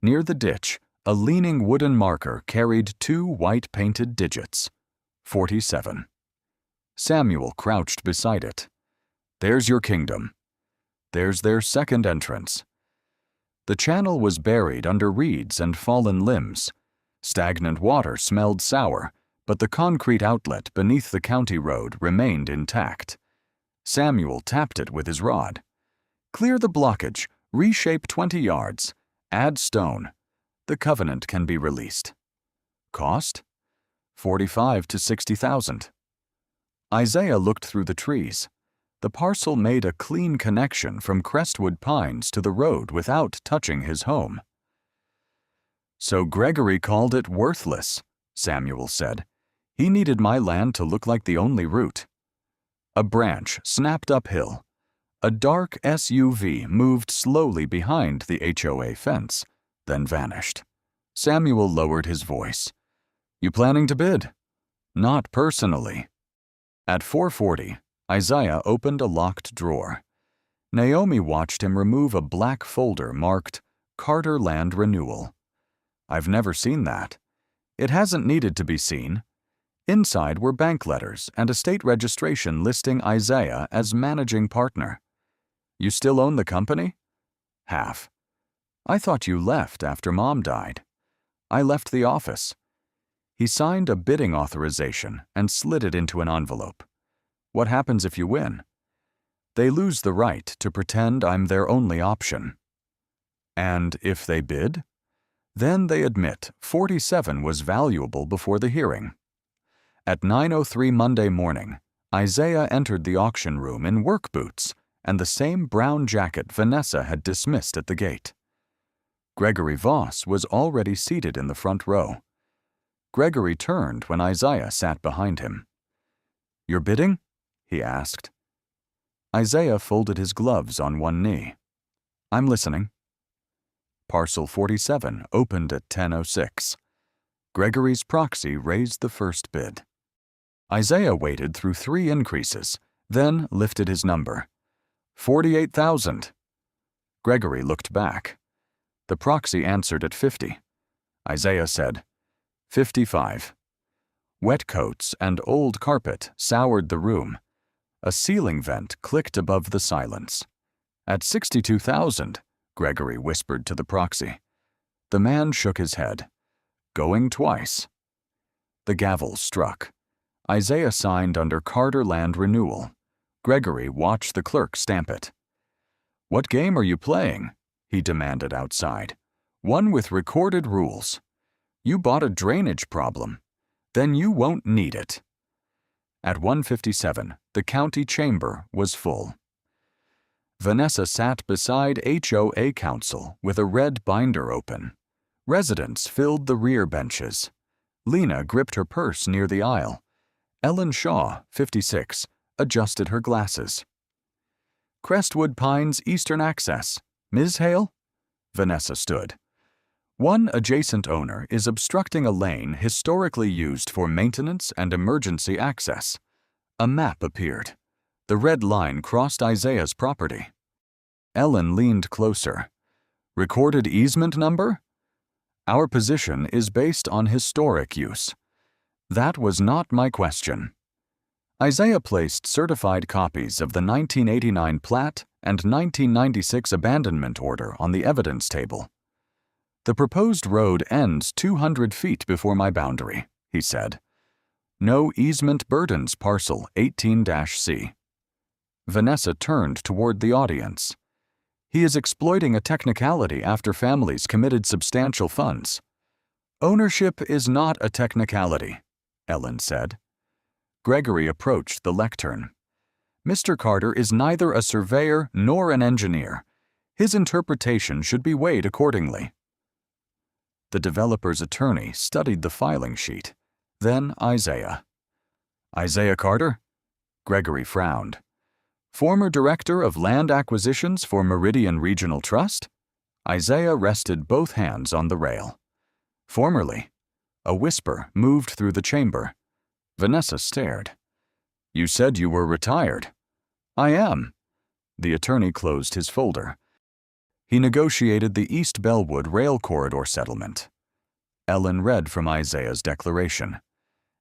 [SPEAKER 4] Near the ditch, a leaning wooden marker carried 2 white-painted digits, 47. Samuel crouched beside it. There's your kingdom. There's their second entrance. The channel was buried under reeds and fallen limbs. Stagnant water smelled sour, but the concrete outlet beneath the county road remained intact. Samuel tapped it with his rod. Clear the blockage, reshape 20 yards, add stone. The covenant can be released. Cost? $45,000 to $60,000. Isaiah looked through the trees. The parcel made a clean connection from Crestwood Pines to the road without touching his home. So Gregory called it worthless, Samuel said. He needed my land to look like the only route. A branch snapped uphill. A dark SUV moved slowly behind the HOA fence, then vanished. Samuel lowered his voice. You planning to bid? Not personally. At 4:40, Isaiah opened a locked drawer. Naomi watched him remove a black folder marked Carter Land Renewal. I've never seen that. It hasn't needed to be seen. Inside were bank letters and a state registration listing Isaiah as managing partner. You still own the company? Half. I thought you left after Mom died. I left the office. He signed a bidding authorization and slid it into an envelope. What happens if you win? They lose the right to pretend I'm their only option. And if they bid? Then they admit 47 was valuable before the hearing. At 9:03 Monday morning, Isaiah entered the auction room in work boots and the same brown jacket Vanessa had dismissed at the gate. Gregory Voss was already seated in the front row. Gregory turned when Isaiah sat behind him. You're bidding? He asked. Isaiah folded his gloves on one knee. I'm listening. Parcel 47 opened at 10:06. Gregory's proxy raised the first bid. Isaiah waited through 3 increases, then lifted his number. 48,000. Gregory looked back. The proxy answered at 50. Isaiah said, 55. Wet coats and old carpet soured the room. A ceiling vent clicked above the silence. At 62,000, Gregory whispered to the proxy. The man shook his head. Going twice. The gavel struck. Isaiah signed under Carter Land Renewal. Gregory watched the clerk stamp it. What game are you playing? He demanded outside. One with recorded rules. You bought a drainage problem. Then you won't need it. At 1:57, the county chamber was full. Vanessa sat beside HOA counsel with a red binder open. Residents filled the rear benches. Lena gripped her purse near the aisle. Ellen Shaw, 56, adjusted her glasses. Crestwood Pines Eastern Access. Ms. Hale? Vanessa stood. One adjacent owner is obstructing a lane historically used for maintenance and emergency access. A map appeared. The red line crossed Isaiah's property. Ellen leaned closer. Recorded easement number? Our position is based on historic use. That was not my question. Isaiah placed certified copies of the 1989 plat and 1996 abandonment order on the evidence table. The proposed road ends 200 feet before my boundary, he said. No easement burdens parcel 18-C. Vanessa turned toward the audience. He is exploiting a technicality after families committed substantial funds. Ownership is not a technicality, Ellen said. Gregory approached the lectern. Mr. Carter is neither a surveyor nor an engineer. His interpretation should be weighed accordingly. The developer's attorney studied the filing sheet. Then Isaiah. Isaiah Carter? Gregory frowned. Former Director of Land Acquisitions for Meridian Regional Trust? Isaiah rested both hands on the rail. Formerly. A whisper moved through the chamber. Vanessa stared. You said you were retired. I am. The attorney closed his folder. He negotiated the East Bellwood Rail Corridor settlement. Ellen read from Isaiah's declaration.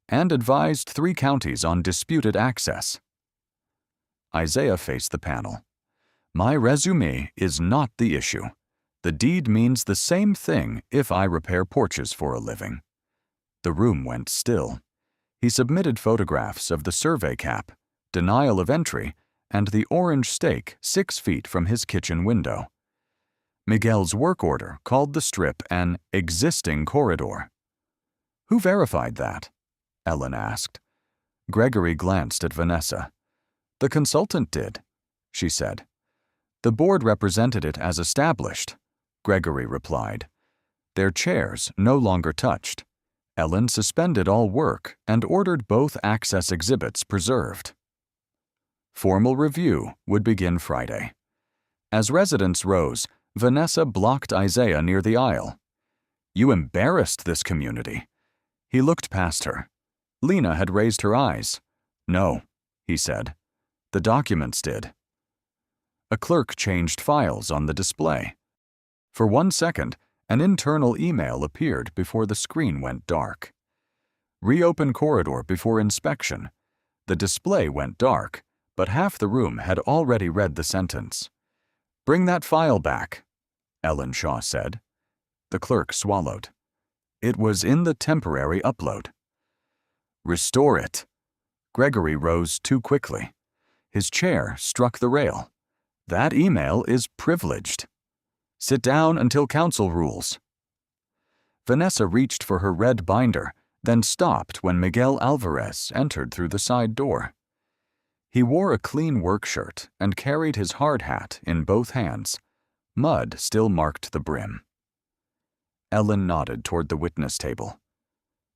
[SPEAKER 4] And advised 3 counties on disputed access. Isaiah faced the panel. My resume is not the issue. The deed means the same thing if I repair porches for a living. The room went still. He submitted photographs of the survey cap, denial of entry, and the orange stake 6 feet from his kitchen window. Miguel's work order called the strip an existing corridor. Who verified that? Ellen asked. Gregory glanced at Vanessa. The consultant did, she said. The board represented it as established, Gregory replied. Their chairs no longer touched. Ellen suspended all work and ordered both access exhibits preserved. Formal review would begin Friday. As residents rose, Vanessa blocked Isaiah near the aisle. You embarrassed this community. He looked past her. Lena had raised her eyes. No, he said. The documents did. A clerk changed files on the display. For 1 second, an internal email appeared before the screen went dark. Reopen corridor before inspection. The display went dark, but half the room had already read the sentence. Bring that file back, Ellen Shaw said. The clerk swallowed. It was in the temporary upload. Restore it. Gregory rose too quickly. His chair struck the rail. That email is privileged. Sit down until council rules. Vanessa reached for her red binder, then stopped when Miguel Alvarez entered through the side door. He wore a clean work shirt and carried his hard hat in both hands. Mud still marked the brim. Ellen nodded toward the witness table.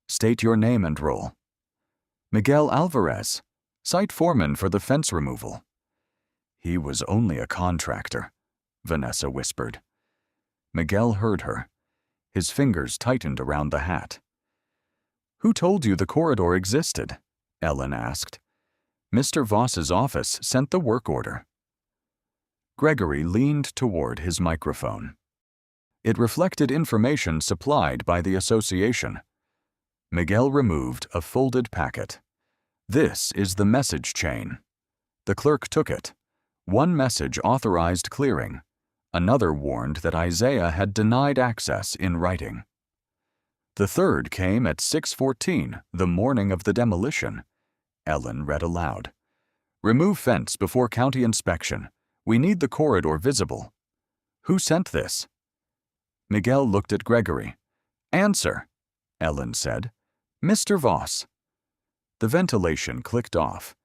[SPEAKER 4] State your name and role. Miguel Alvarez, site foreman for the fence removal. He was only a contractor, Vanessa whispered. Miguel heard her. His fingers tightened around the hat. Who told you the corridor existed? Ellen asked. Mr. Voss's office sent the work order. Gregory leaned toward his microphone. It reflected information supplied by the association. Miguel removed a folded packet. This is the message chain. The clerk took it. One message authorized clearing. Another warned that Isaiah had denied access in writing. The third came at 6:14, the morning of the demolition. Ellen read aloud. Remove fence before county inspection. We need the corridor visible. Who sent this? Miguel looked at Gregory. Answer, Ellen said. Mr. Voss. The ventilation clicked off.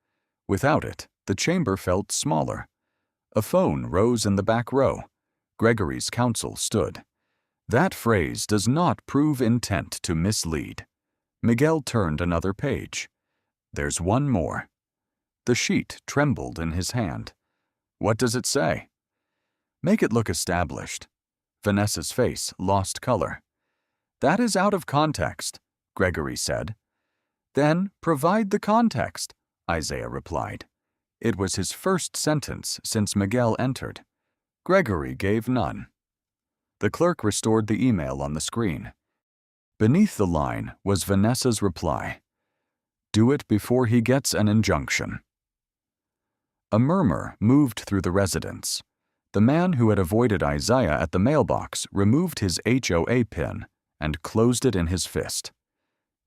[SPEAKER 4] Without it, the chamber felt smaller. A phone rose in the back row. Gregory's counsel stood. That phrase does not prove intent to mislead. Miguel turned another page. There's one more. The sheet trembled in his hand. What does it say? Make it look established. Vanessa's face lost color. That is out of context, Gregory said. Then provide the context, Isaiah replied. It was his first sentence since Miguel entered. Gregory gave none. The clerk restored the email on the screen. Beneath the line was Vanessa's reply. Do it before he gets an injunction. A murmur moved through the residence. The man who had avoided Isaiah at the mailbox removed his HOA pin and closed it in his fist.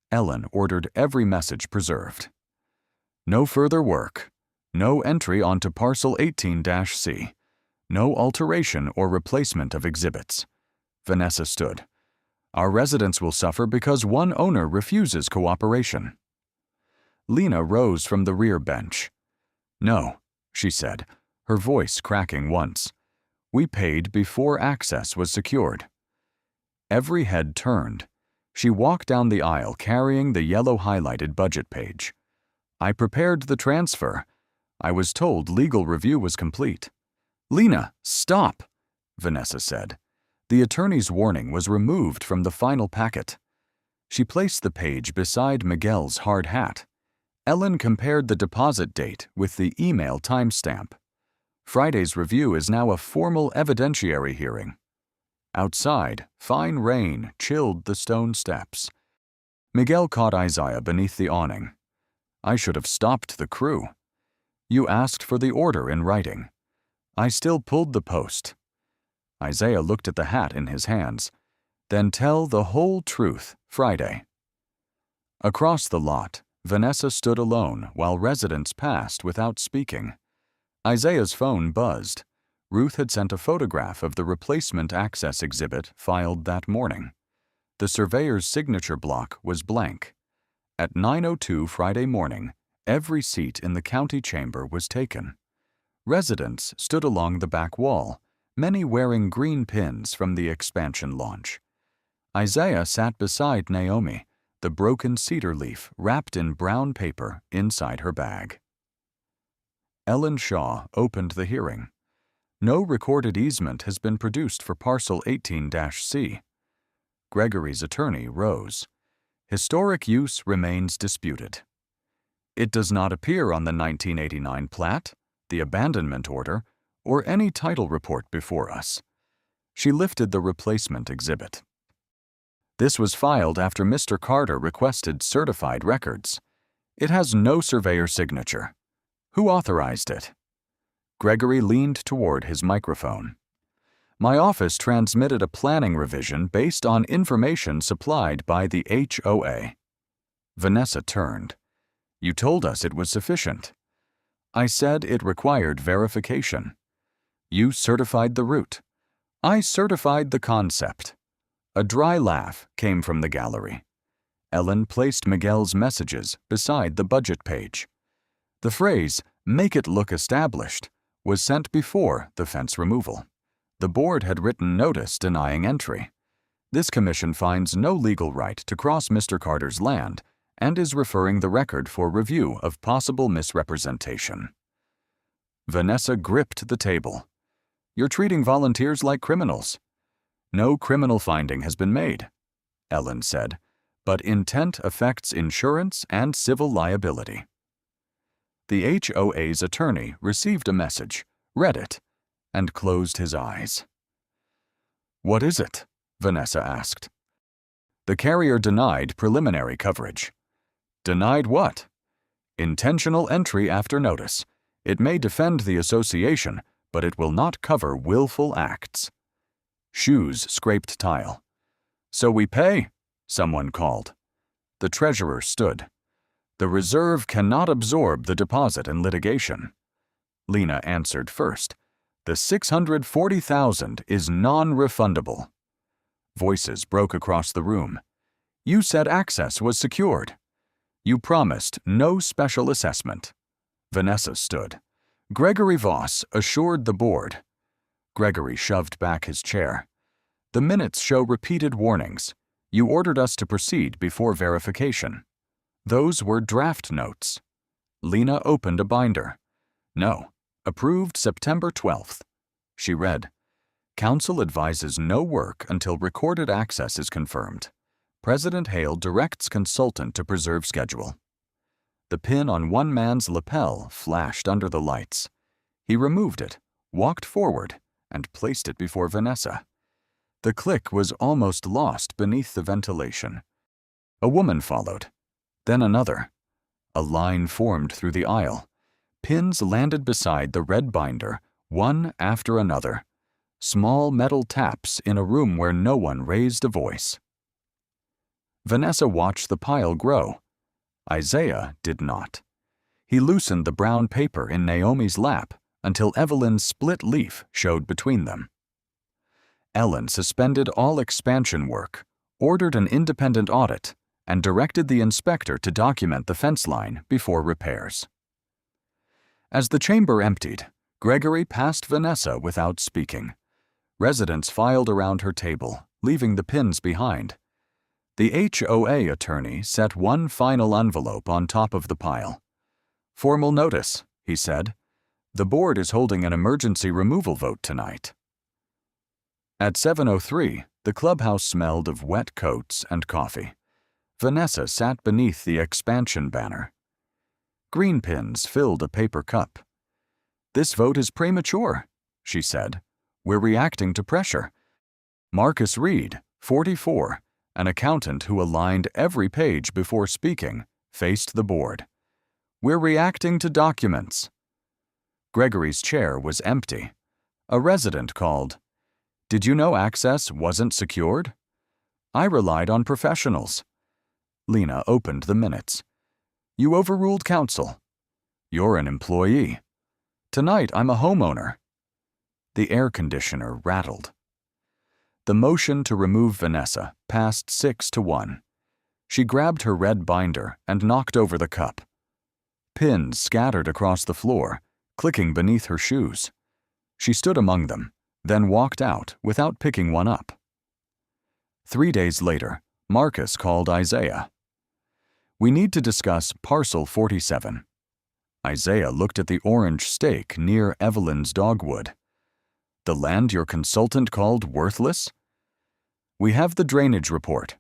[SPEAKER 4] Ellen ordered every message preserved. No further work. No entry onto Parcel 18-C. No alteration or replacement of exhibits. Vanessa stood. Our residents will suffer because one owner refuses cooperation. Lena rose from the rear bench. No, she said, her voice cracking once. We paid before access was secured. Every head turned. She walked down the aisle carrying the yellow highlighted budget page. I prepared the transfer. I was told legal review was complete. Lena, stop, Vanessa said. The attorney's warning was removed from the final packet. She placed the page beside Miguel's hard hat. Ellen compared the deposit date with the email timestamp. Friday's review is now a formal evidentiary hearing. Outside, fine rain chilled the stone steps. Miguel caught Isaiah beneath the awning. I should have stopped the crew. You asked for the order in writing. I still pulled the post. Isaiah looked at the hat in his hands. Then tell the whole truth Friday. Across the lot, Vanessa stood alone while residents passed without speaking. Isaiah's phone buzzed. Ruth had sent a photograph of the replacement access exhibit filed that morning. The surveyor's signature block was blank. At 9:02 Friday morning, every seat in the county chamber was taken. Residents stood along the back wall, many wearing green pins from the expansion launch. Isaiah sat beside Naomi, the broken cedar leaf wrapped in brown paper inside her bag. Ellen Shaw opened the hearing. No recorded easement has been produced for Parcel 18-C. Gregory's attorney rose. Historic use remains disputed. It does not appear on the 1989 plat, the abandonment order, or any title report before us. She lifted the replacement exhibit. This was filed after Mr. Carter requested certified records. It has no surveyor signature. Who authorized it? Gregory leaned toward his microphone. My office transmitted a planning revision based on information supplied by the HOA. Vanessa turned. You told us it was sufficient. I said it required verification. You certified the route. I certified the concept. A dry laugh came from the gallery. Ellen placed Miguel's messages beside the budget page. The phrase, "make it look established," was sent before the fence removal. The board had written notice denying entry. This commission finds no legal right to cross Mr. Carter's land and is referring the record for review of possible misrepresentation. Vanessa gripped the table. You're treating volunteers like criminals. No criminal finding has been made, Ellen said, but intent affects insurance and civil liability. The HOA's attorney received a message, read it, and closed his eyes. What is it? Vanessa asked. The carrier denied preliminary coverage. Denied what? Intentional entry after notice. It may defend the association, but it will not cover willful acts. Shoes scraped tile. So we pay, someone called. The treasurer stood. The reserve cannot absorb the deposit in litigation. Lena answered first. The $640,000 is non-refundable. Voices broke across the room. You said access was secured. You promised no special assessment. Vanessa stood. Gregory Voss assured the board. Gregory shoved back his chair. The minutes show repeated warnings. You ordered us to proceed before verification. Those were draft notes. Lena opened a binder. No. Approved September 12th. She read, Council advises no work until recorded access is confirmed. President Hale directs consultant to preserve schedule. The pin on one man's lapel flashed under the lights. He removed it, walked forward, and placed it before Vanessa. The click was almost lost beneath the ventilation. A woman followed, then another. A line formed through the aisle. Pins landed beside the red binder, one after another. Small metal taps in a room where no one raised a voice. Vanessa watched the pile grow. Isaiah did not. He loosened the brown paper in Naomi's lap until Evelyn's split leaf showed between them. Ellen suspended all expansion work, ordered an independent audit, and directed the inspector to document the fence line before repairs. As the chamber emptied, Gregory passed Vanessa without speaking. Residents filed around her table, leaving the pins behind. The HOA attorney set one final envelope on top of the pile. "Formal notice," he said. "The board is holding an emergency removal vote tonight." At 7:03, the clubhouse smelled of wet coats and coffee. Vanessa sat beneath the expansion banner. Green pins filled a paper cup. "This vote is premature," she said. "We're reacting to pressure." Marcus Reed, 44, an accountant who aligned every page before speaking, faced the board. "We're reacting to documents." Gregory's chair was empty. A resident called, "Did you know access wasn't secured?" "I relied on professionals." Lena opened the minutes. "You overruled counsel." "You're an employee." "Tonight I'm a homeowner." The air conditioner rattled. The motion to remove Vanessa passed 6-1. She grabbed her red binder and knocked over the cup. Pins scattered across the floor, clicking beneath her shoes. She stood among them, then walked out without picking one up. 3 days later, Marcus called Isaiah. "We need to discuss Parcel 47. Isaiah looked at the orange stake near Evelyn's dogwood. "The land your consultant called worthless?" "We have the drainage report.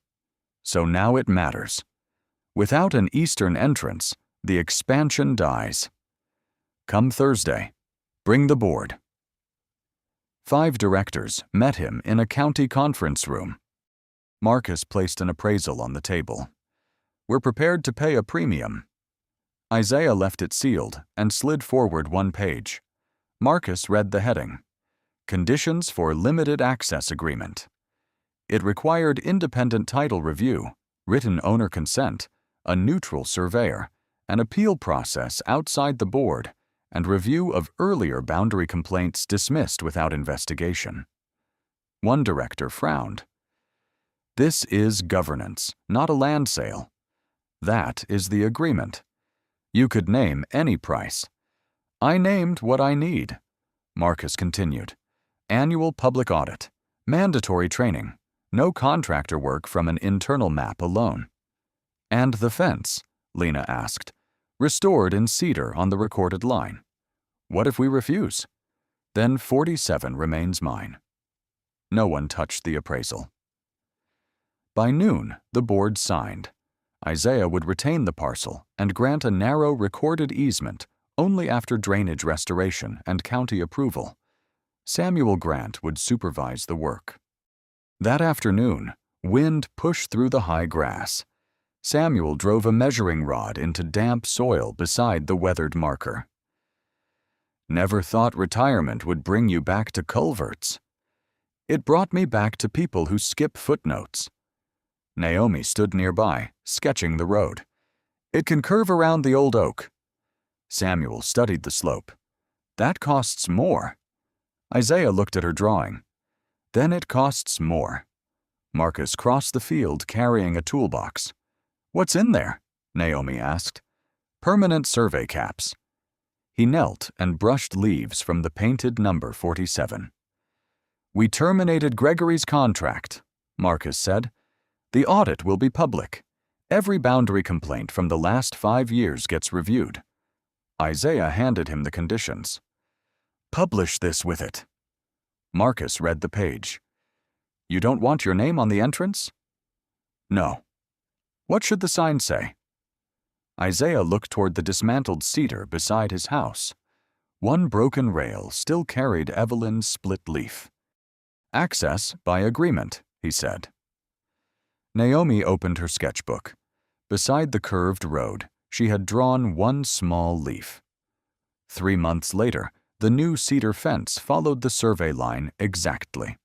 [SPEAKER 4] So now it matters. Without an eastern entrance, the expansion dies. Come Thursday. Bring the board." 5 directors met him in a county conference room. Marcus placed an appraisal on the table. "We're prepared to pay a premium." Isaiah left it sealed and slid forward one page. Marcus read the heading, "Conditions for Limited Access Agreement." It required independent title review, written owner consent, a neutral surveyor, an appeal process outside the board, and review of earlier boundary complaints dismissed without investigation. One director frowned. "This is governance, not a land sale. That is the agreement. You could name any price." "I named what I need." Marcus continued. "Annual public audit, mandatory training, no contractor work from an internal map alone." "And the fence?" Lena asked. "Restored in cedar on the recorded line. What if we refuse?" "Then 47 remains mine." No one touched the appraisal. By noon, the board signed. Isaiah would retain the parcel and grant a narrow recorded easement only after drainage restoration and county approval. Samuel Grant would supervise the work. That afternoon, wind pushed through the high grass. Samuel drove a measuring rod into damp soil beside the weathered marker. "Never thought retirement would bring you back to culverts." "It brought me back to people who skip footnotes." Naomi stood nearby, sketching the road. "It can curve around the old oak." Samuel studied the slope. "That costs more." Isaiah looked at her drawing. "Then it costs more." Marcus crossed the field carrying a toolbox. "What's in there?" Naomi asked. "Permanent survey caps." He knelt and brushed leaves from the painted number 47. "We terminated Gregory's contract," Marcus said. "The audit will be public. Every boundary complaint from the last 5 years gets reviewed." Isaiah handed him the conditions. "Publish this with it." Marcus read the page. "You don't want your name on the entrance?" "No." "What should the sign say?" Isaiah looked toward the dismantled cedar beside his house. One broken rail still carried Evelyn's split leaf. Access by agreement, he said. Naomi opened her sketchbook. Beside the curved road, she had drawn one small leaf. 3 months later, the new cedar fence followed the survey line exactly.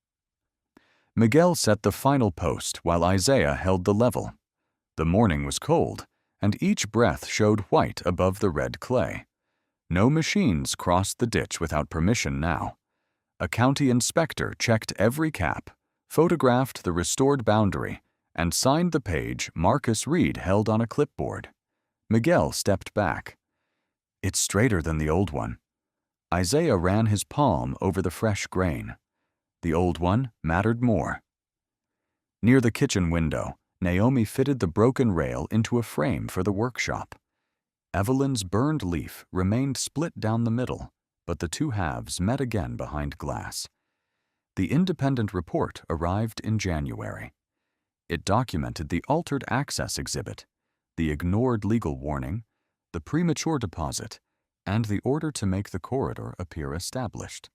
[SPEAKER 4] Miguel set the final post while Isaiah held the level. The morning was cold, and each breath showed white above the red clay. No machines crossed the ditch without permission now. A county inspector checked every cap, photographed the restored boundary, and signed the page Marcus Reed held on a clipboard. Miguel stepped back. It's straighter than the old one. Isaiah ran his palm over the fresh grain. The old one mattered more. Near the kitchen window, Naomi fitted the broken rail into a frame for the workshop. Evelyn's burned leaf remained split down the middle, but the two halves met again behind glass. The independent report arrived in January. It documented the altered access exhibit, the ignored legal warning, the premature deposit, and the order to make the corridor appear established.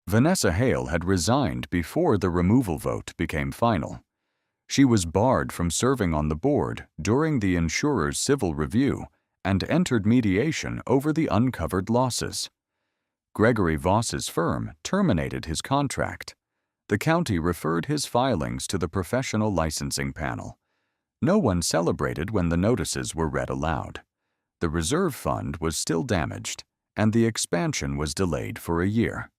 [SPEAKER 4] Vanessa Hale had resigned before the removal vote became final. She was barred from serving on the board during the insurer's civil review and entered mediation over the uncovered losses. Gregory Voss's firm terminated his contract. The county referred his filings to the professional licensing panel. No one celebrated when the notices were read aloud. The reserve fund was still damaged, and the expansion was delayed for a year.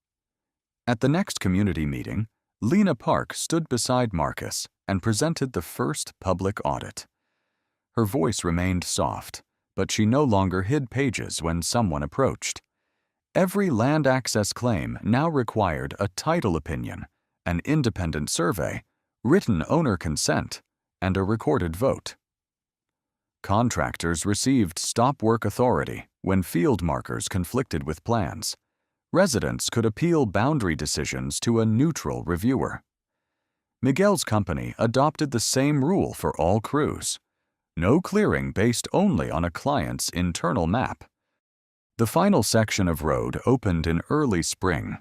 [SPEAKER 4] At the next community meeting, Lena Park stood beside Marcus and presented the first public audit. Her voice remained soft, but she no longer hid pages when someone approached. Every land access claim now required a title opinion, an independent survey, written owner consent, and a recorded vote. Contractors received stop work authority when field markers conflicted with plans. Residents could appeal boundary decisions to a neutral reviewer. Miguel's company adopted the same rule for all crews. No clearing based only on a client's internal map. The final section of road opened in early spring.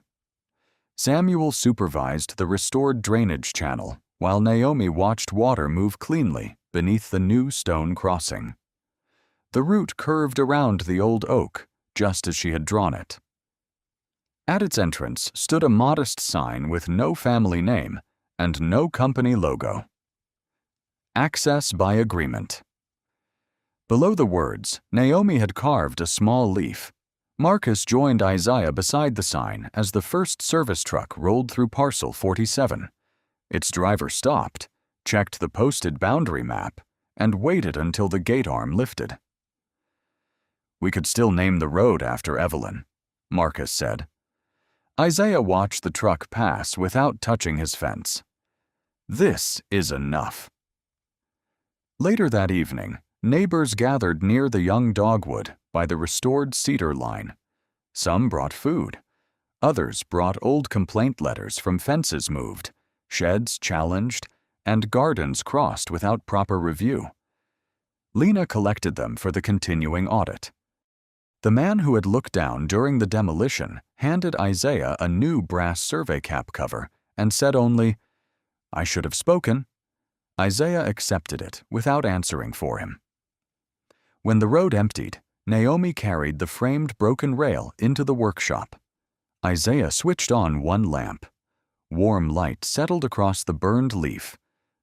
[SPEAKER 4] Samuel supervised the restored drainage channel, while Naomi watched water move cleanly beneath the new stone crossing. The route curved around the old oak, just as she had drawn it. At its entrance stood a modest sign with no family name and no company logo. Access by agreement. Below the words, Naomi had carved a small leaf. Marcus joined Isaiah beside the sign as the first service truck rolled through parcel 47. Its driver stopped, checked the posted boundary map, and waited until the gate arm lifted. "We could still name the road after Evelyn," Marcus said. Isaiah watched the truck pass without touching his fence. This is enough. Later that evening, neighbors gathered near the young dogwood by the restored cedar line. Some brought food. Others brought old complaint letters from fences moved, sheds challenged, and gardens crossed without proper review. Lena collected them for the continuing audit. The man who had looked down during the demolition handed Isaiah a new brass survey cap cover and said only, "I should have spoken." Isaiah accepted it without answering for him. When the road emptied, Naomi carried the framed broken rail into the workshop. Isaiah switched on one lamp. Warm light settled across the burned leaf,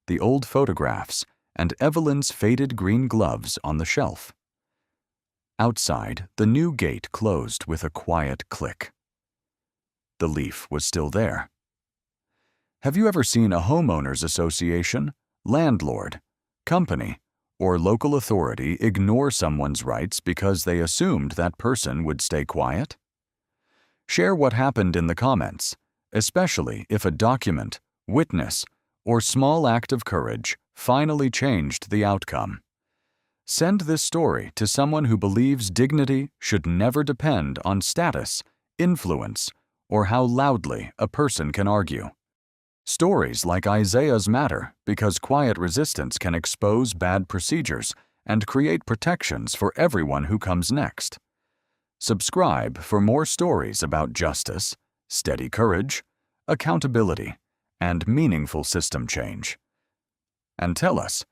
[SPEAKER 4] the old photographs, and Evelyn's faded green gloves on the shelf. Outside, the new gate closed with a quiet click. The leaf was still there. Have you ever seen a homeowners association, landlord, company, or local authority ignore someone's rights because they assumed that person would stay quiet? Share what happened in the comments, especially if a document, witness, or small act of courage finally changed the outcome. Send this story to someone who believes dignity should never depend on status, influence, or how loudly a person can argue. Stories like Isaiah's matter because quiet resistance can expose bad procedures and create protections for everyone who comes next. Subscribe for more stories about justice, steady courage, accountability, and meaningful system change. And tell us,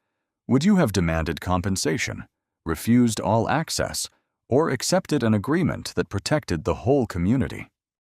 [SPEAKER 4] would you have demanded compensation, refused all access, or accepted an agreement that protected the whole community?